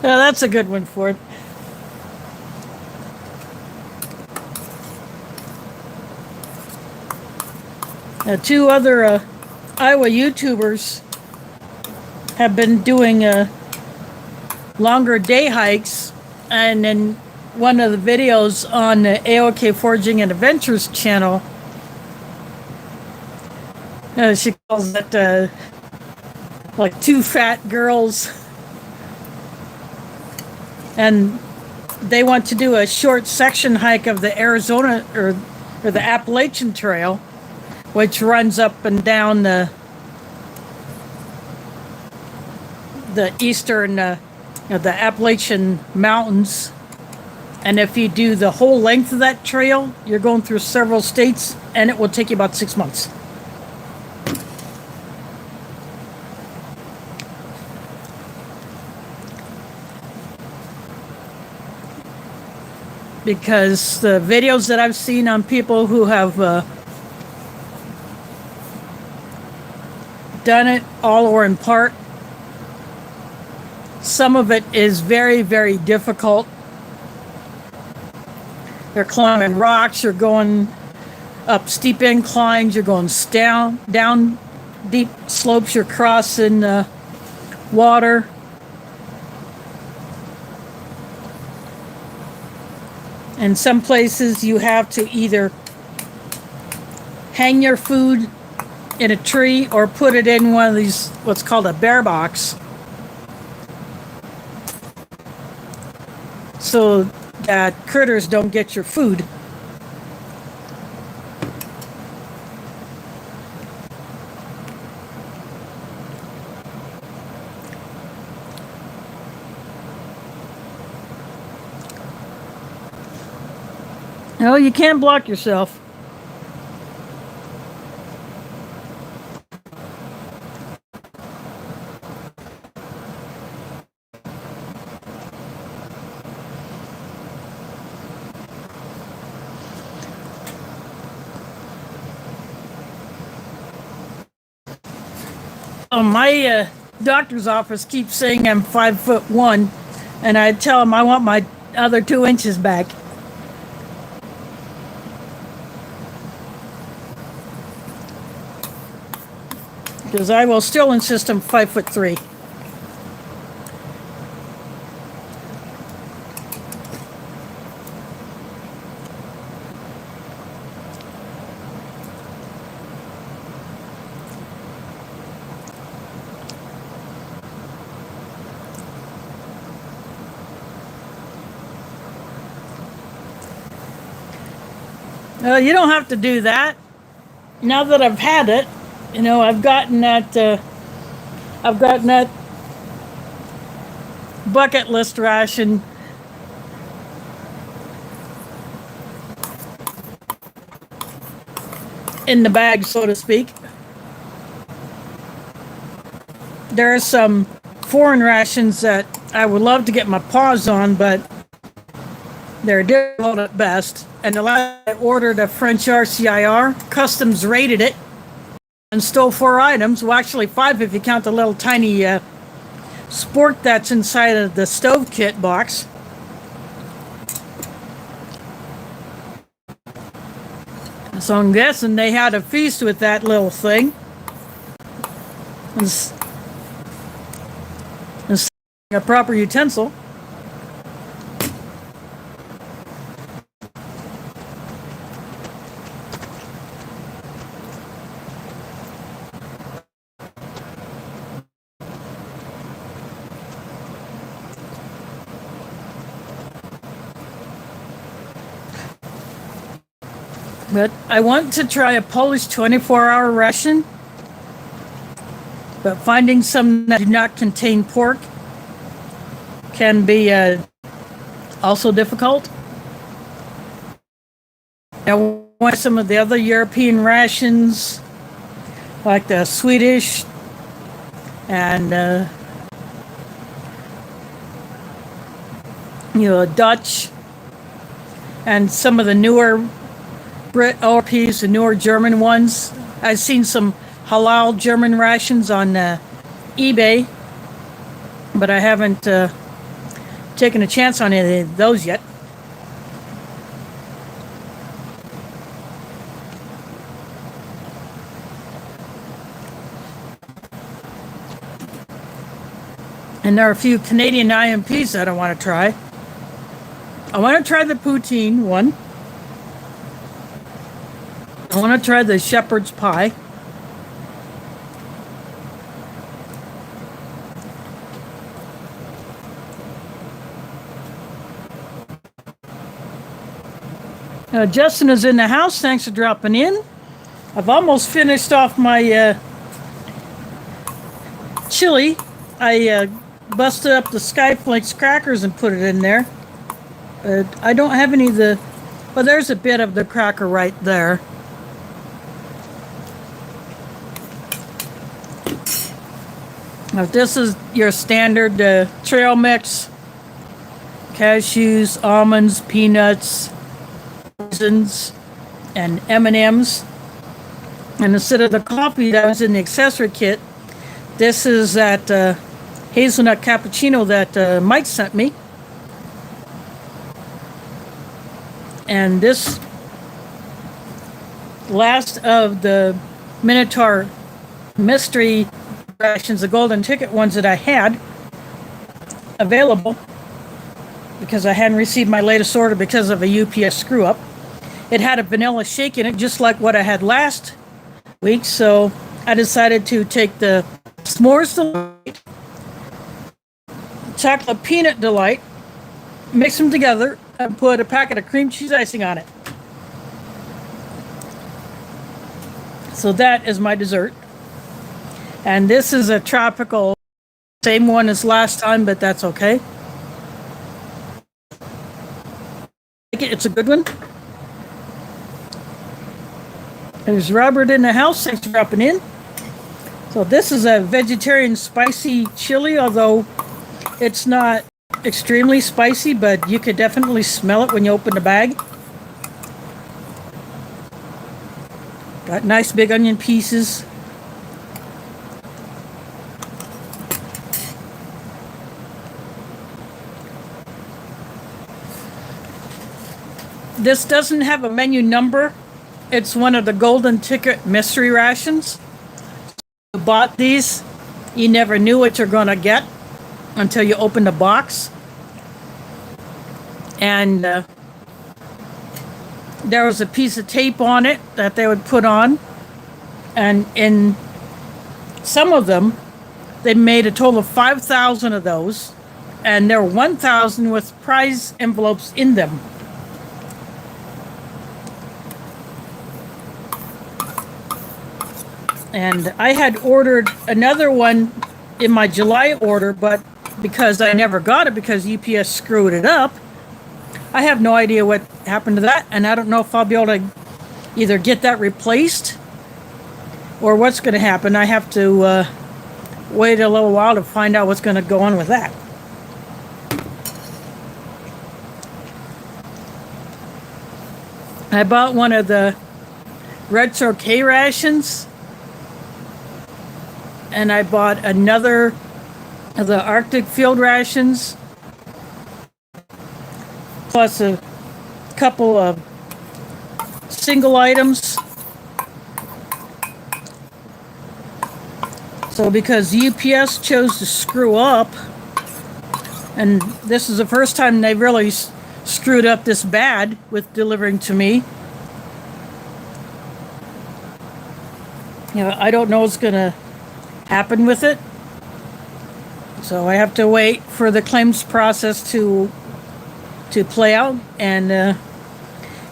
Well, that's a good one, Ford. Two other Iowa YouTubers have been doing longer day hikes, and in one of the videos on the AOK Foraging and Adventures channel, she calls it like two fat girls. And they want to do a short section hike of the Arizona or the Appalachian Trail, which runs up and down the eastern, the Appalachian Mountains. And if you do the whole length of that trail, you're going through several states, and it will take you about 6 months. Because the videos that I've seen on people who have done it all or in part, some of it is very, very difficult. They're climbing rocks, you're going up steep inclines, you're going down deep slopes, you're crossing water. In some places, you have to either hang your food in a tree or put it in one of these, what's called a bear box, so that critters don't get your food. No, you can't block yourself. Oh, my doctor's office keeps saying I'm 5'1", and I tell him I want my other 2 inches back. Because I will still insist I'm 5'3". You don't have to do that. Now that I've had it, you know, I've gotten that bucket list ration in the bag, so to speak. There are some foreign rations that I would love to get my paws on, but they're difficult at best. And the last I ordered a French RCIR, customs rated it and stole 4 items. Well, actually 5 if you count the little tiny sport that's inside of the stove kit box. So I'm guessing they had a feast with that little thing. And a proper utensil. But I want to try a Polish 24-hour ration, but finding some that do not contain pork can be also difficult. I want some of the other European rations, like the Swedish and Dutch, and some of the newer Brit ORPs, the newer German ones. I've seen some halal German rations on eBay, but I haven't taken a chance on any of those yet. And there are a few Canadian IMPs that I want to try. I want to try the poutine one. I want to try the shepherd's pie. Justin is in the house. Thanks for dropping in. I've almost finished off my chili. I busted up the Skyflex Crackers and put it in there. I don't have any of the... Well, there's a bit of the cracker right there. Now, this is your standard trail mix. Cashews, almonds, peanuts, raisins, and M&Ms. And instead of the coffee that was in the accessory kit, this is that hazelnut cappuccino that Mike sent me. And this last of the Minotaur mystery rations, the golden ticket ones that I had available, because I hadn't received my latest order because of a UPS screw up. It had a vanilla shake in it, just like what I had last week. So I decided to take the S'mores Delight, Chocolate Peanut Delight, mix them together, and put a packet of cream cheese icing on it. So that is my dessert. And this is a tropical, same one as last time, but that's okay. It's a good one. There's Robert in the house. Thanks for dropping in. So this is a vegetarian spicy chili, although it's not extremely spicy, but you could definitely smell it when you open the bag. Got nice big onion pieces. This doesn't have a menu number. It's one of the golden ticket mystery rations. You bought these, you never knew what you're going to get until you open the box. And there was a piece of tape on it that they would put on. And in some of them, they made a total of 5,000 of those. And there were 1,000 with prize envelopes in them. And I had ordered another one in my July order, but because I never got it because UPS screwed it up, I have no idea what happened to that. And I don't know if I'll be able to either get that replaced or what's going to happen. I have to wait a little while to find out what's going to go on with that. I bought one of the Retro K rations. And I bought another of the Arctic Field rations, plus a couple of single items. So because UPS chose to screw up, and this is the first time they really screwed up this bad with delivering to me. You know, I don't know what's going to happen with it. So I have to wait for the claims process to play out and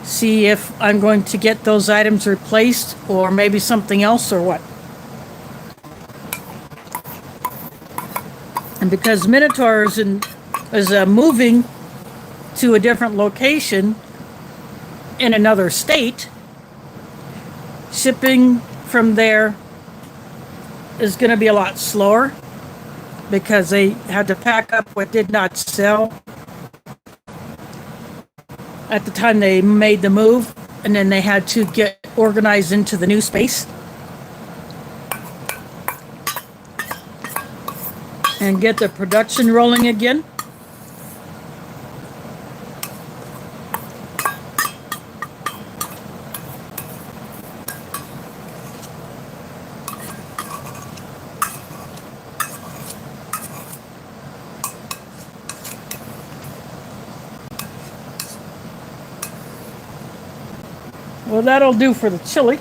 see if I'm going to get those items replaced or maybe something else or what. And because Minotaur is moving to a different location in another state, shipping from there is going to be a lot slower because they had to pack up what did not sell at the time they made the move, and then they had to get organized into the new space and get the production rolling again. Well, that'll do for the chili.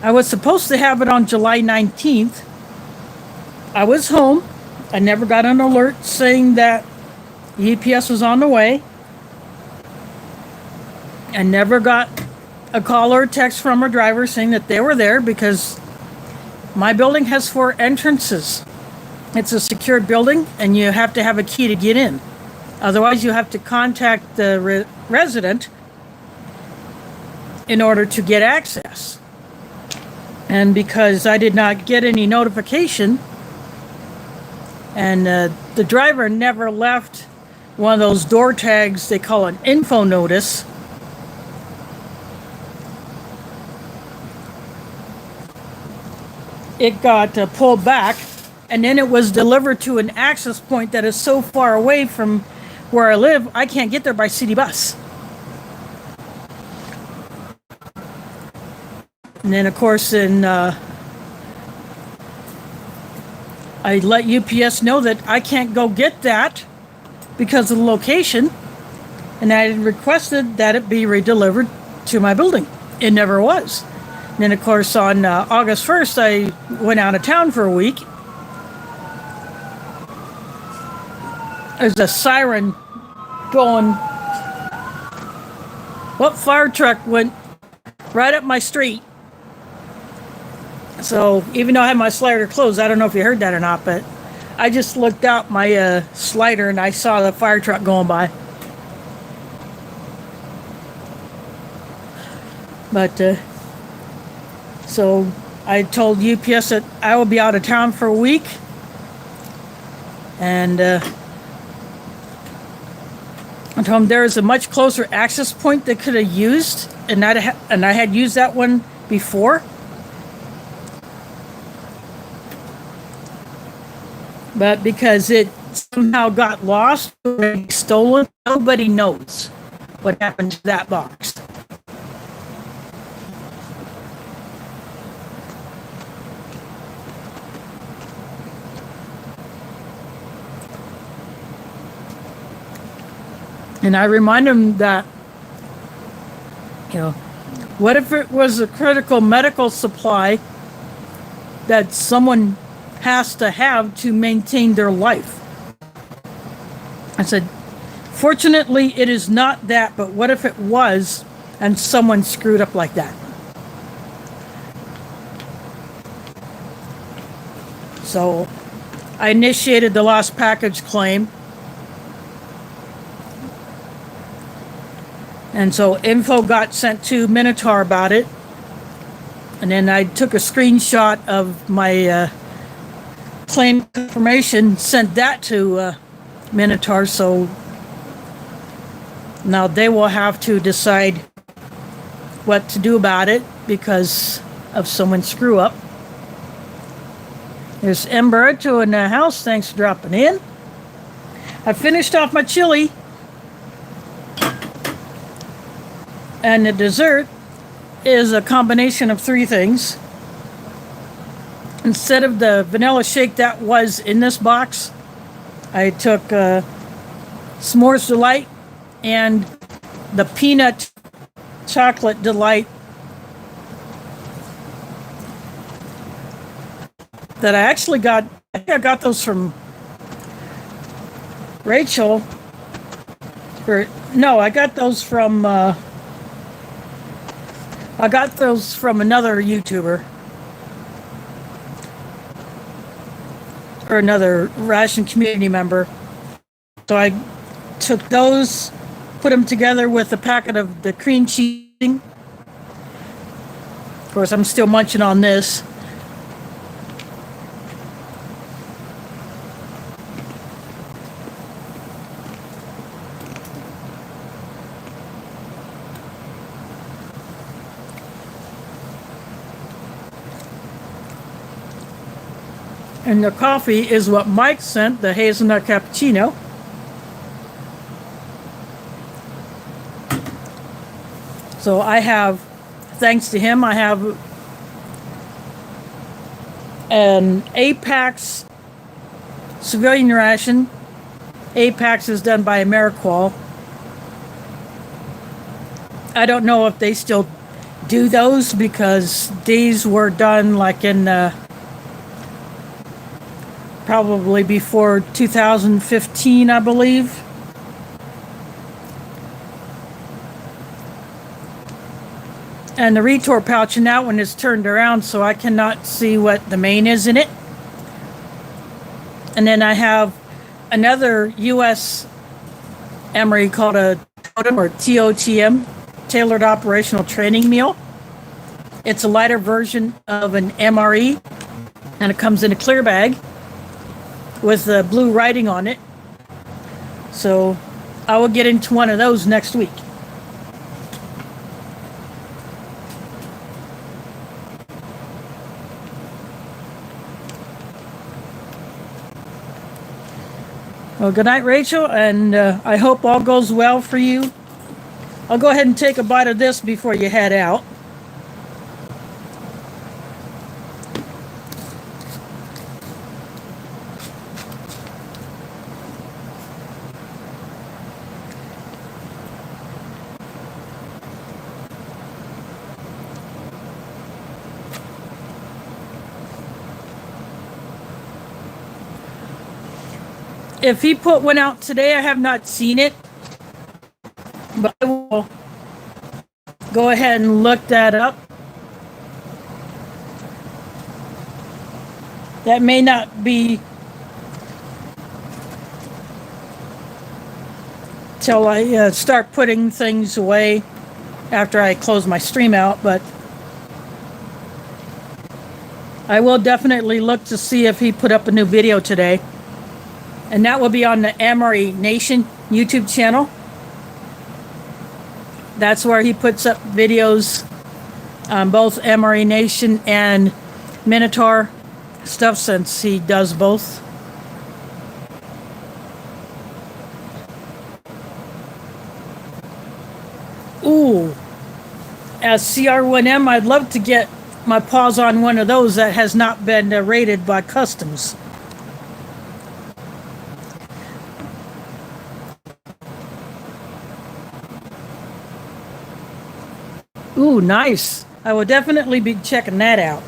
I was supposed to have it on July 19th. I was home. I never got an alert saying that UPS was on the way. I never got a call or a text from a driver saying that they were there because my building has 4 entrances. It's a secured building, and you have to have a key to get in. Otherwise, you have to contact the resident in order to get access. And because I did not get any notification, and the driver never left one of those door tags they call an info notice, it got pulled back. And then it was delivered to an access point that is so far away from where I live, I can't get there by city bus. And then, of course, in I let UPS know that I can't go get that because of the location, and I requested that it be redelivered to my building. It never was. And then, of course, on August 1st, I went out of town for a week. There's a siren going. What fire truck went right up my street? So even though I had my slider closed, I don't know if you heard that or not, but I just looked out my slider and I saw the fire truck going by. But so I told UPS that I will be out of town for a week, and I told them there is a much closer access point they could have used, and I had used that one before. But because it somehow got lost or stolen, nobody knows what happened to that box. And I remind them that, what if it was a critical medical supply that someone has to have to maintain their life? I said, fortunately, it is not that, but what if it was and someone screwed up like that? So I initiated the lost package claim. And so info got sent to Minotaur about it. And then I took a screenshot of my claim information, sent that to Minotaur. So now they will have to decide what to do about it because of someone's screw up. There's Emberto in the house. Thanks for dropping in. I finished off my chili. And the dessert is a combination of three things. Instead of the vanilla shake that was in this box, I took S'mores Delight and the Peanut Chocolate Delight that I actually got. I think I got those from Rachel. I got those from... I got those from another YouTuber or another Ration community member. So I took those, put them together with a packet of the cream cheese. Of course, I'm still munching on this. And the coffee is what Mike sent, the Hazelnut Cappuccino. So I have, thanks to him, I have an Apex civilian ration. Apex is done by AmeriQual. I don't know if they still do those because these were done like in... probably before 2015, I believe. And the retort pouch in that one is turned around, so I cannot see what the main is in it. And then I have another U.S. emery called a TOTM or TOTM, Tailored Operational Training Meal. It's a lighter version of an MRE, and it comes in a clear bag with the blue writing on it. So I will get into one of those next week. Well, good night, Rachel, and I hope all goes well for you. I'll go ahead and take a bite of this before you head out. If he put one out today, I have not seen it, but I will go ahead and look that up. That may not be till I start putting things away after I close my stream out, but I will definitely look to see if he put up a new video today. And that will be on the Amory Nation YouTube channel. That's where he puts up videos on both Amory Nation and Minotaur stuff, since he does both. Ooh, as CR1M, I'd love to get my paws on one of those that has not been rated by customs. Ooh, nice. I will definitely be checking that out.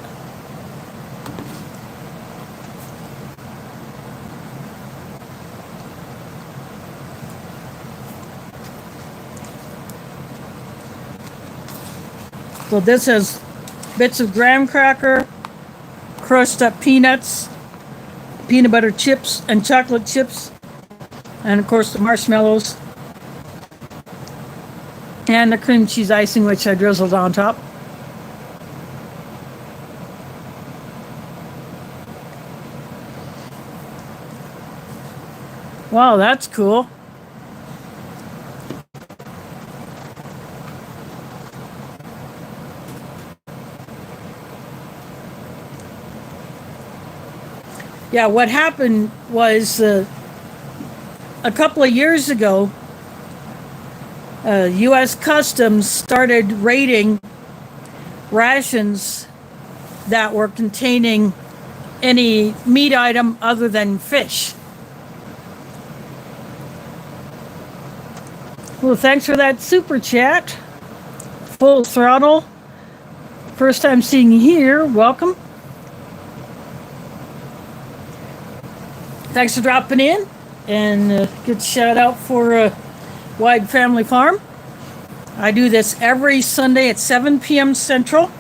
So this has bits of graham cracker, crushed up peanuts, peanut butter chips, and chocolate chips, and of course the marshmallows, and the cream cheese icing, which I drizzled on top. Wow, that's cool. Yeah, what happened was a couple of years ago, U.S. Customs started raiding rations that were containing any meat item other than fish. Well, thanks for that super chat. Full throttle. First time seeing you here. Welcome. Thanks for dropping in, and good shout out for Wide Family Farm. I do this every Sunday at 7 p.m. Central.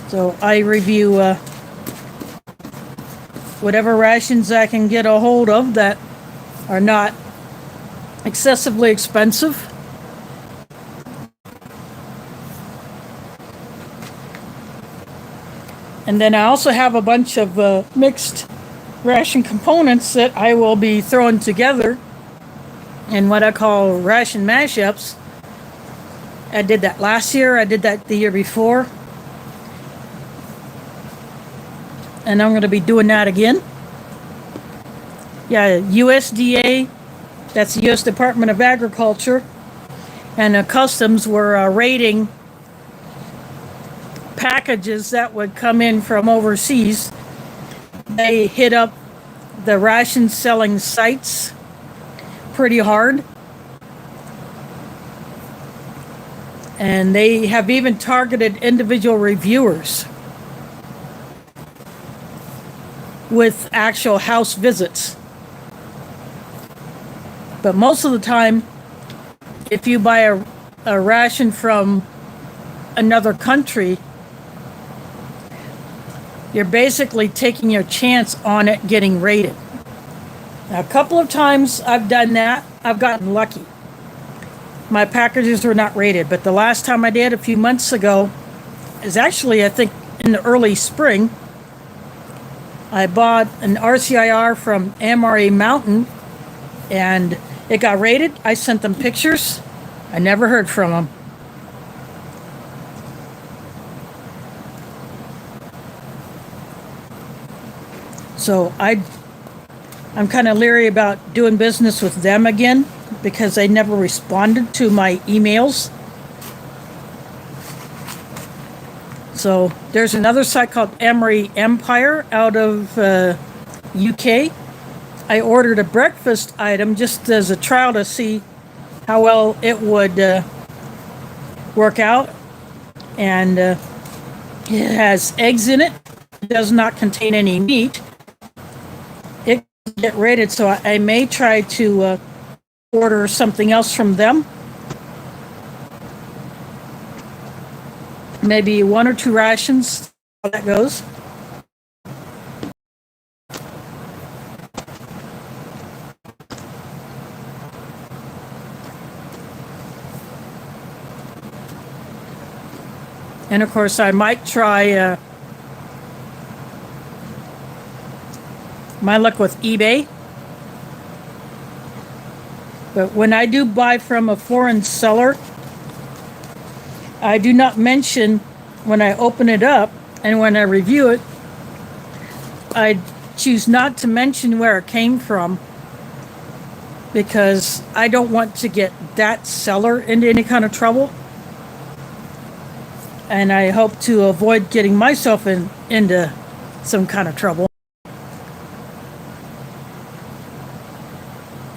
So I review whatever rations I can get a hold of that are not excessively expensive. And then I also have a bunch of mixed ration components that I will be throwing together in what I call ration mashups. I did that last year. I did that the year before. And I'm going to be doing that again. Yeah, USDA, that's the U.S. Department of Agriculture, and Customs were raiding packages that would come in from overseas. They hit up the ration selling sites pretty hard. And they have even targeted individual reviewers with actual house visits. But most of the time, if you buy a ration from another country, you're basically taking your chance on it getting raided. Now, a couple of times I've done that. I've gotten lucky. My packages were not raided, but the last time I did, a few months ago, is actually, I think, in the early spring. I bought an RCIR from Amory Mountain, and it got raided. I sent them pictures. I never heard from them. So I'm kind of leery about doing business with them again because they never responded to my emails. So there's another site called Amory Empire out of UK. I ordered a breakfast item just as a trial to see how well it would work out. And it has eggs in it, does not contain any meat, it can get rated. So I may try to order something else from them. Maybe 1 or 2 rations, how that goes. And of course, I might try my luck with eBay. But when I do buy from a foreign seller, I do not mention when I open it up and when I review it, I choose not to mention where it came from because I don't want to get that seller into any kind of trouble. And I hope to avoid getting myself into some kind of trouble.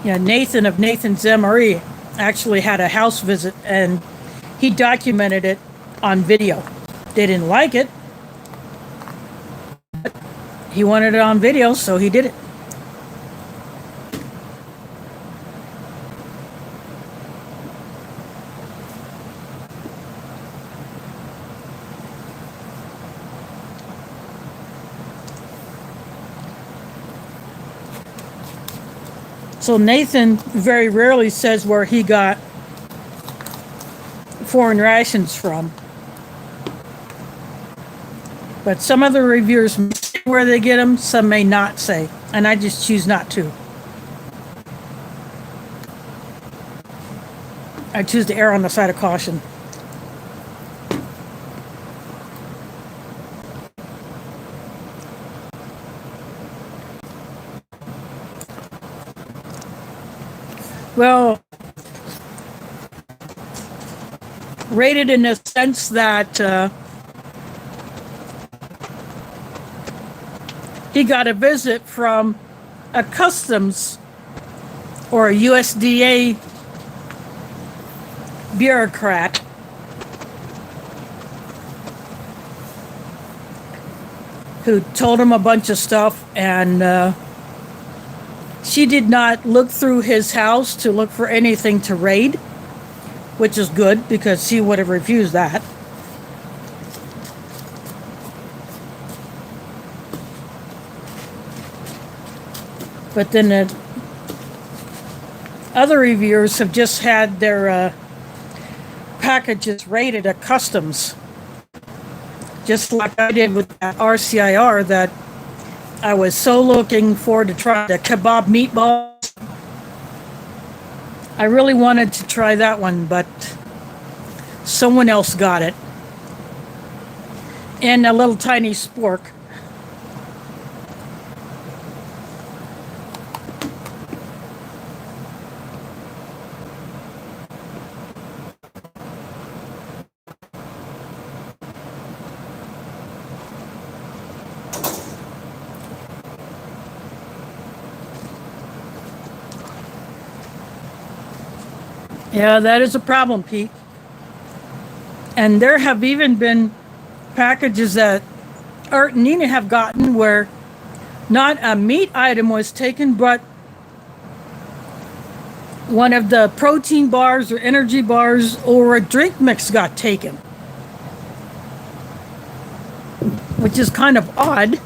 Yeah, Nathan of Nathan's MRE actually had a house visit and he documented it on video. They didn't like it, but he wanted it on video, so he did it. So Nathan very rarely says where he got foreign rations from. But some of the reviewers may say where they get them, some may not say. And I just choose not to. I choose to err on the side of caution. Well, rated in the sense that he got a visit from a customs or a USDA bureaucrat who told him a bunch of stuff, and she did not look through his house to look for anything to raid, which is good because she would have refused that. But then the other reviewers have just had their packages raided at customs, just like I did with that RCIR that I was so looking forward to try the kebab meatballs. I really wanted to try that one, but someone else got it. And a little tiny spork. Yeah, that is a problem, Pete. And there have even been packages that Art and Nina have gotten where not a meat item was taken, but one of the protein bars or energy bars or a drink mix got taken. Which is kind of odd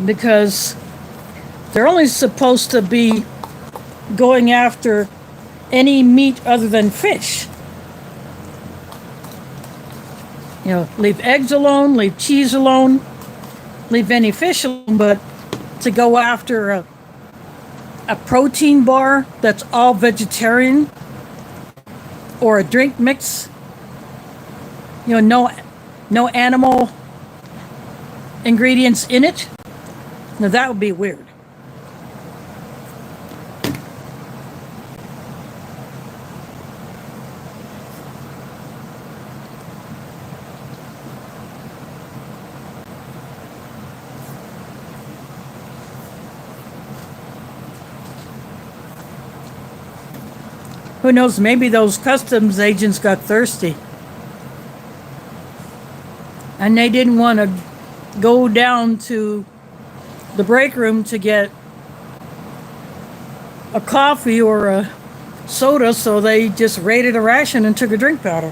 because they're only supposed to be going after any meat other than fish. You know, leave eggs alone, leave cheese alone, leave any fish alone, but to go after a protein bar that's all vegetarian or a drink mix, you know, no animal ingredients in it, now that would be weird. Who knows, maybe those customs agents got thirsty. and they didn't want to go down to the break room to get a coffee or a soda, so they just raided a ration and took a drink powder.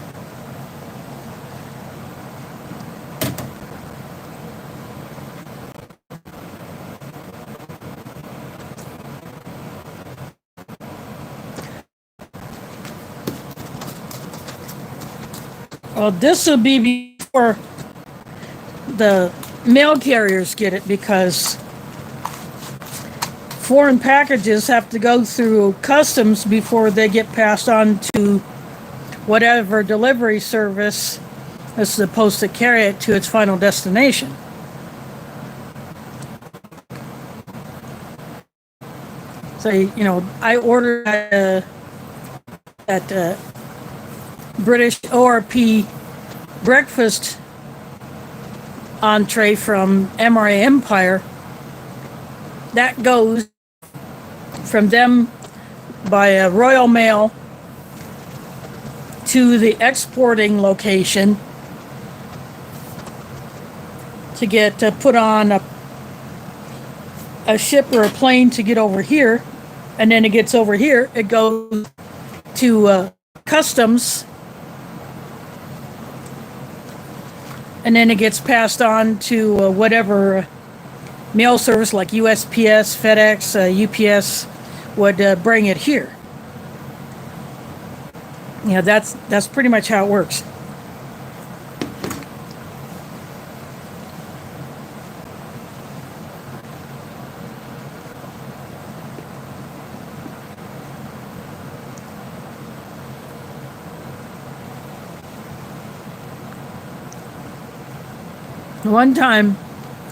Well, this will be before the mail carriers get it, because foreign packages have to go through customs before they get passed on to whatever delivery service is supposed to carry it to its final destination. So, I ordered that British ORP breakfast entree from MRA Empire. That goes from them by a Royal Mail to the exporting location to get put on a ship or a plane to get over here, and then it gets over here. It goes to customs, and then it gets passed on to whatever mail service like USPS, FedEx, UPS would bring it here. Yeah, that's pretty much how it works. One time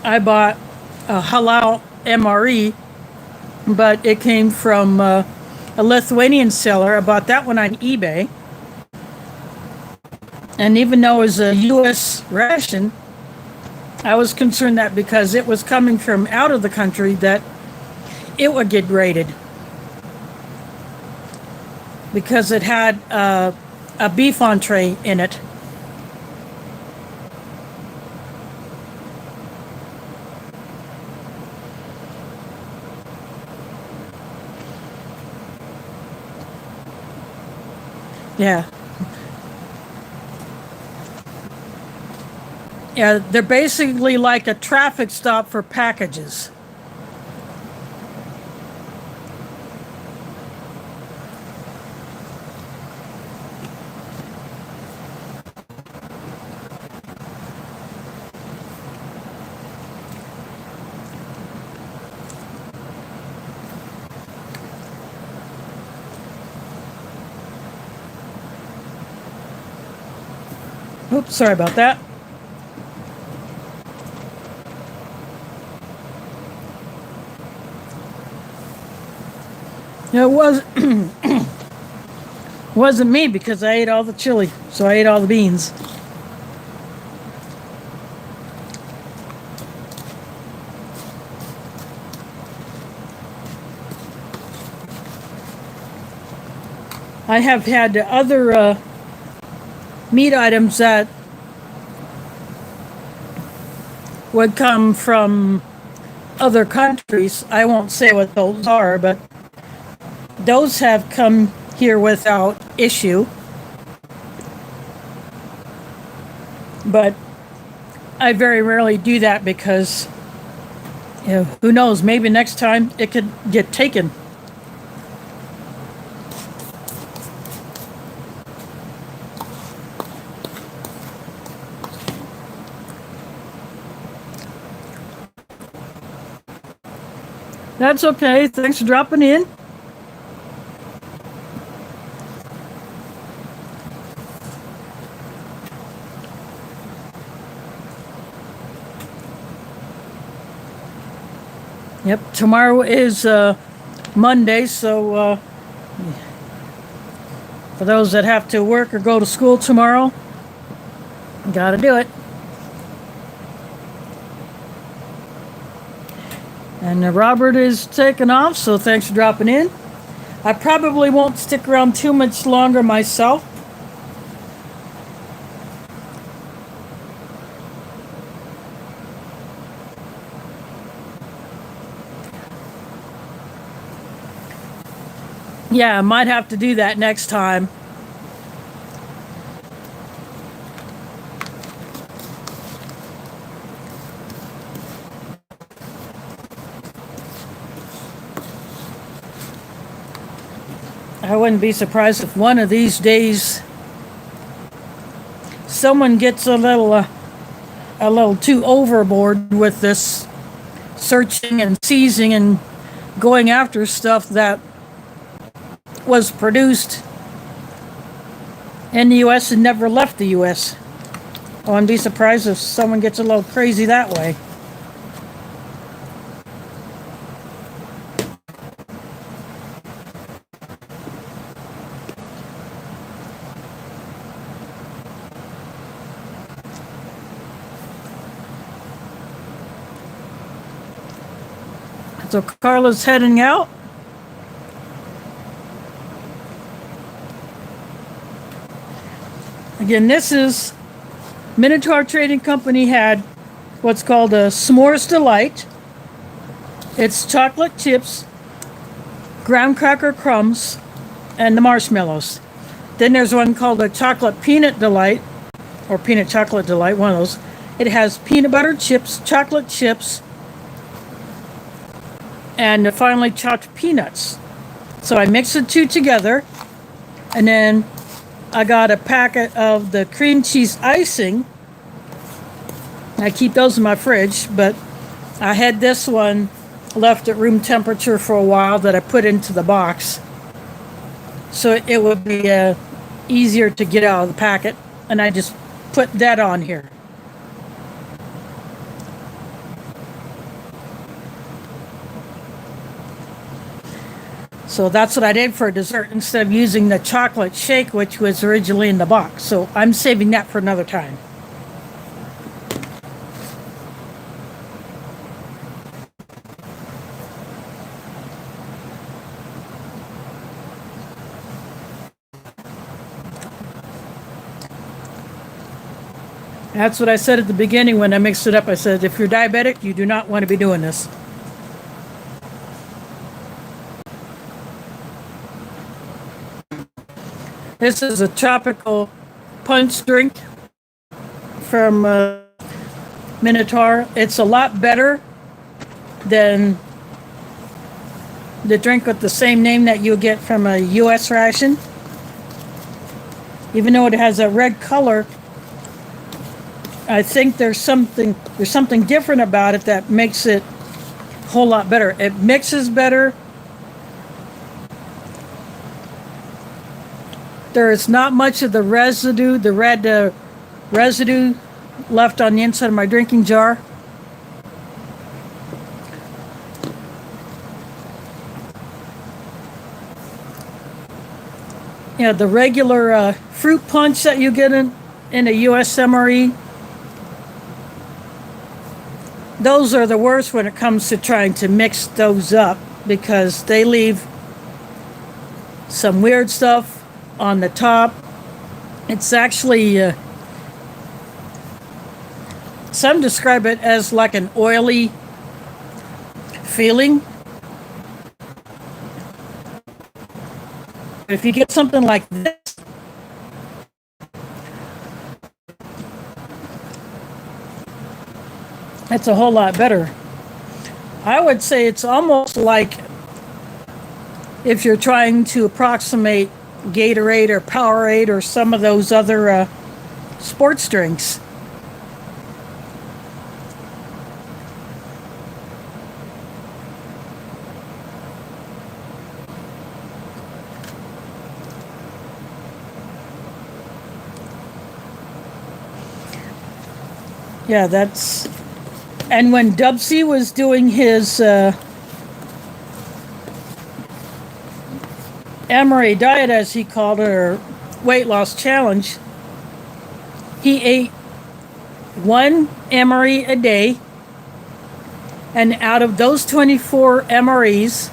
I bought a halal MRE, but it came from a Lithuanian seller. I bought that one on eBay. And even though it was a U.S. ration, I was concerned that because it was coming from out of the country that it would get raided. Because it had a beef entree in it. Yeah. Yeah, they're basically like a traffic stop for packages. Oops, sorry about that. It wasn't me, because I ate all the chili, so I ate all the beans. I have had other meat items that would come from other countries. I won't say what those are, but those have come here without issue. But I very rarely do that because, who knows, maybe next time it could get taken. That's okay. Thanks for dropping in. Yep, tomorrow is Monday, so for those that have to work or go to school tomorrow, gotta do it. And Robert is taking off, so thanks for dropping in. I probably won't stick around too much longer myself. Yeah, I might have to do that next time. I wouldn't be surprised if one of these days someone gets a little too overboard with this searching and seizing and going after stuff that was produced in the U.S. and never left the U.S. I wouldn't be surprised if someone gets a little crazy that way. So Carla's heading out. Again, this is Minotaur Trading Company had what's called a S'mores Delight. It's chocolate chips, graham cracker crumbs, and the marshmallows. Then there's one called a Chocolate Peanut Delight, or Peanut Chocolate Delight, one of those. It has peanut butter chips, chocolate chips, and finally chopped peanuts. So I mix the two together, and then I got a packet of the cream cheese icing. I keep those in my fridge, but I had this one left at room temperature for a while that I put into the box, so it would be easier to get out of the packet, and I just put that on here. So that's what I did for dessert instead of using the chocolate shake, which was originally in the box. So I'm saving that for another time. That's what I said at the beginning when I mixed it up. I said, if you're diabetic, you do not want to be doing this. This is a tropical punch drink from Minotaur. It's a lot better than the drink with the same name that you'll get from a U.S. ration. Even though it has a red color, I think there's something different about it that makes it a whole lot better. It mixes better. There is not much of the residue, the red residue left on the inside of my drinking jar. Yeah, the regular fruit punch that you get in a U.S. MRE, those are the worst when it comes to trying to mix those up because they leave some weird stuff on the top. It's actually, some describe it as like an oily feeling. If you get something like this, that's a whole lot better. I would say it's almost like if you're trying to approximate Gatorade or Powerade or some of those other sports drinks. Yeah, that's... And when Dubsy was doing his MRE diet, as he called it, or weight loss challenge, he ate one MRE a day, and out of those 24 MREs,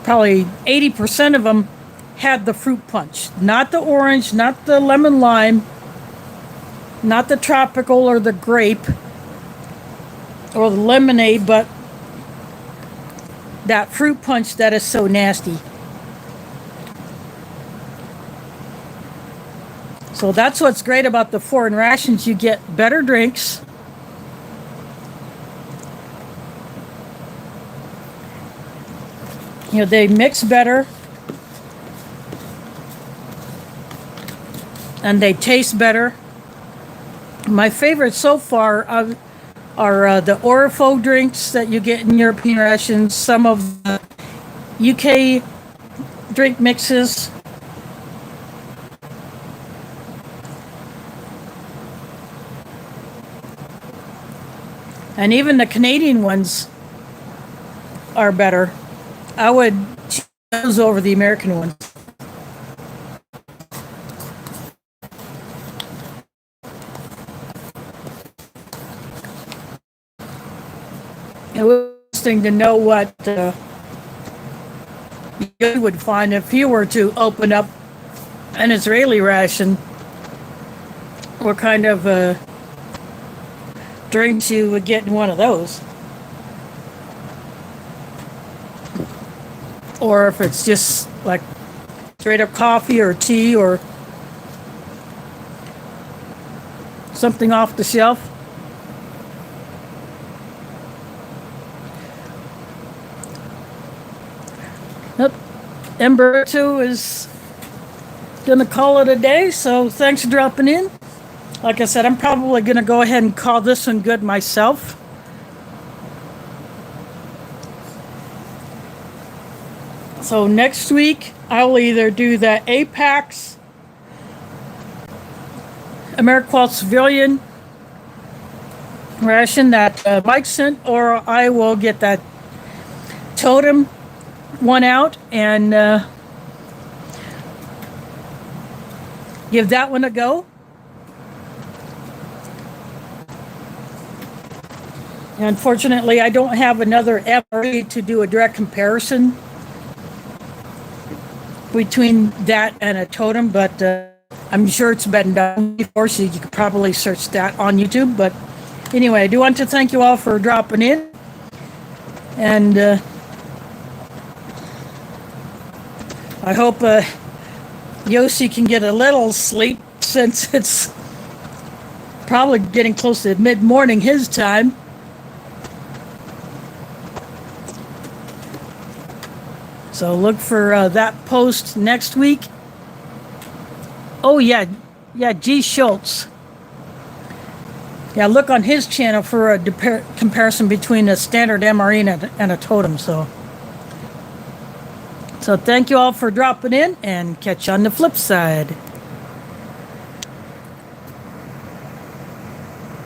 probably 80% of them had the fruit punch. Not the orange, not the lemon lime, not the tropical or the grape or the lemonade, but that fruit punch that is so nasty. So that's what's great about the foreign rations. You get better drinks. You know, they mix better. And they taste better. My favorites so far are the Orifo drinks that you get in European rations, some of the UK drink mixes. And even the Canadian ones are better. I would choose those over the American ones. It was interesting to know what you would find if you were to open up an Israeli ration. What kind of drinks you would get in one of those. Or if it's just like straight up coffee or tea or something off the shelf. Yep. Ember 2 is going to call it a day, so thanks for dropping in. Like I said, I'm probably going to go ahead and call this one good myself. So next week, I'll either do the Apex AmeriQual Civilian ration that Mike sent, or I will get that Totem one out and give that one a go. Unfortunately, I don't have another MRE to do a direct comparison between that and a Totem, but I'm sure it's been done before, so you could probably search that on YouTube. But anyway, I do want to thank you all for dropping in, and I hope Yossi can get a little sleep, since it's probably getting close to mid-morning his time. So look for that post next week. Oh yeah, G. Schultz. Yeah, look on his channel for a comparison between a standard MRE and a Totem. So thank you all for dropping in, and catch you on the flip side.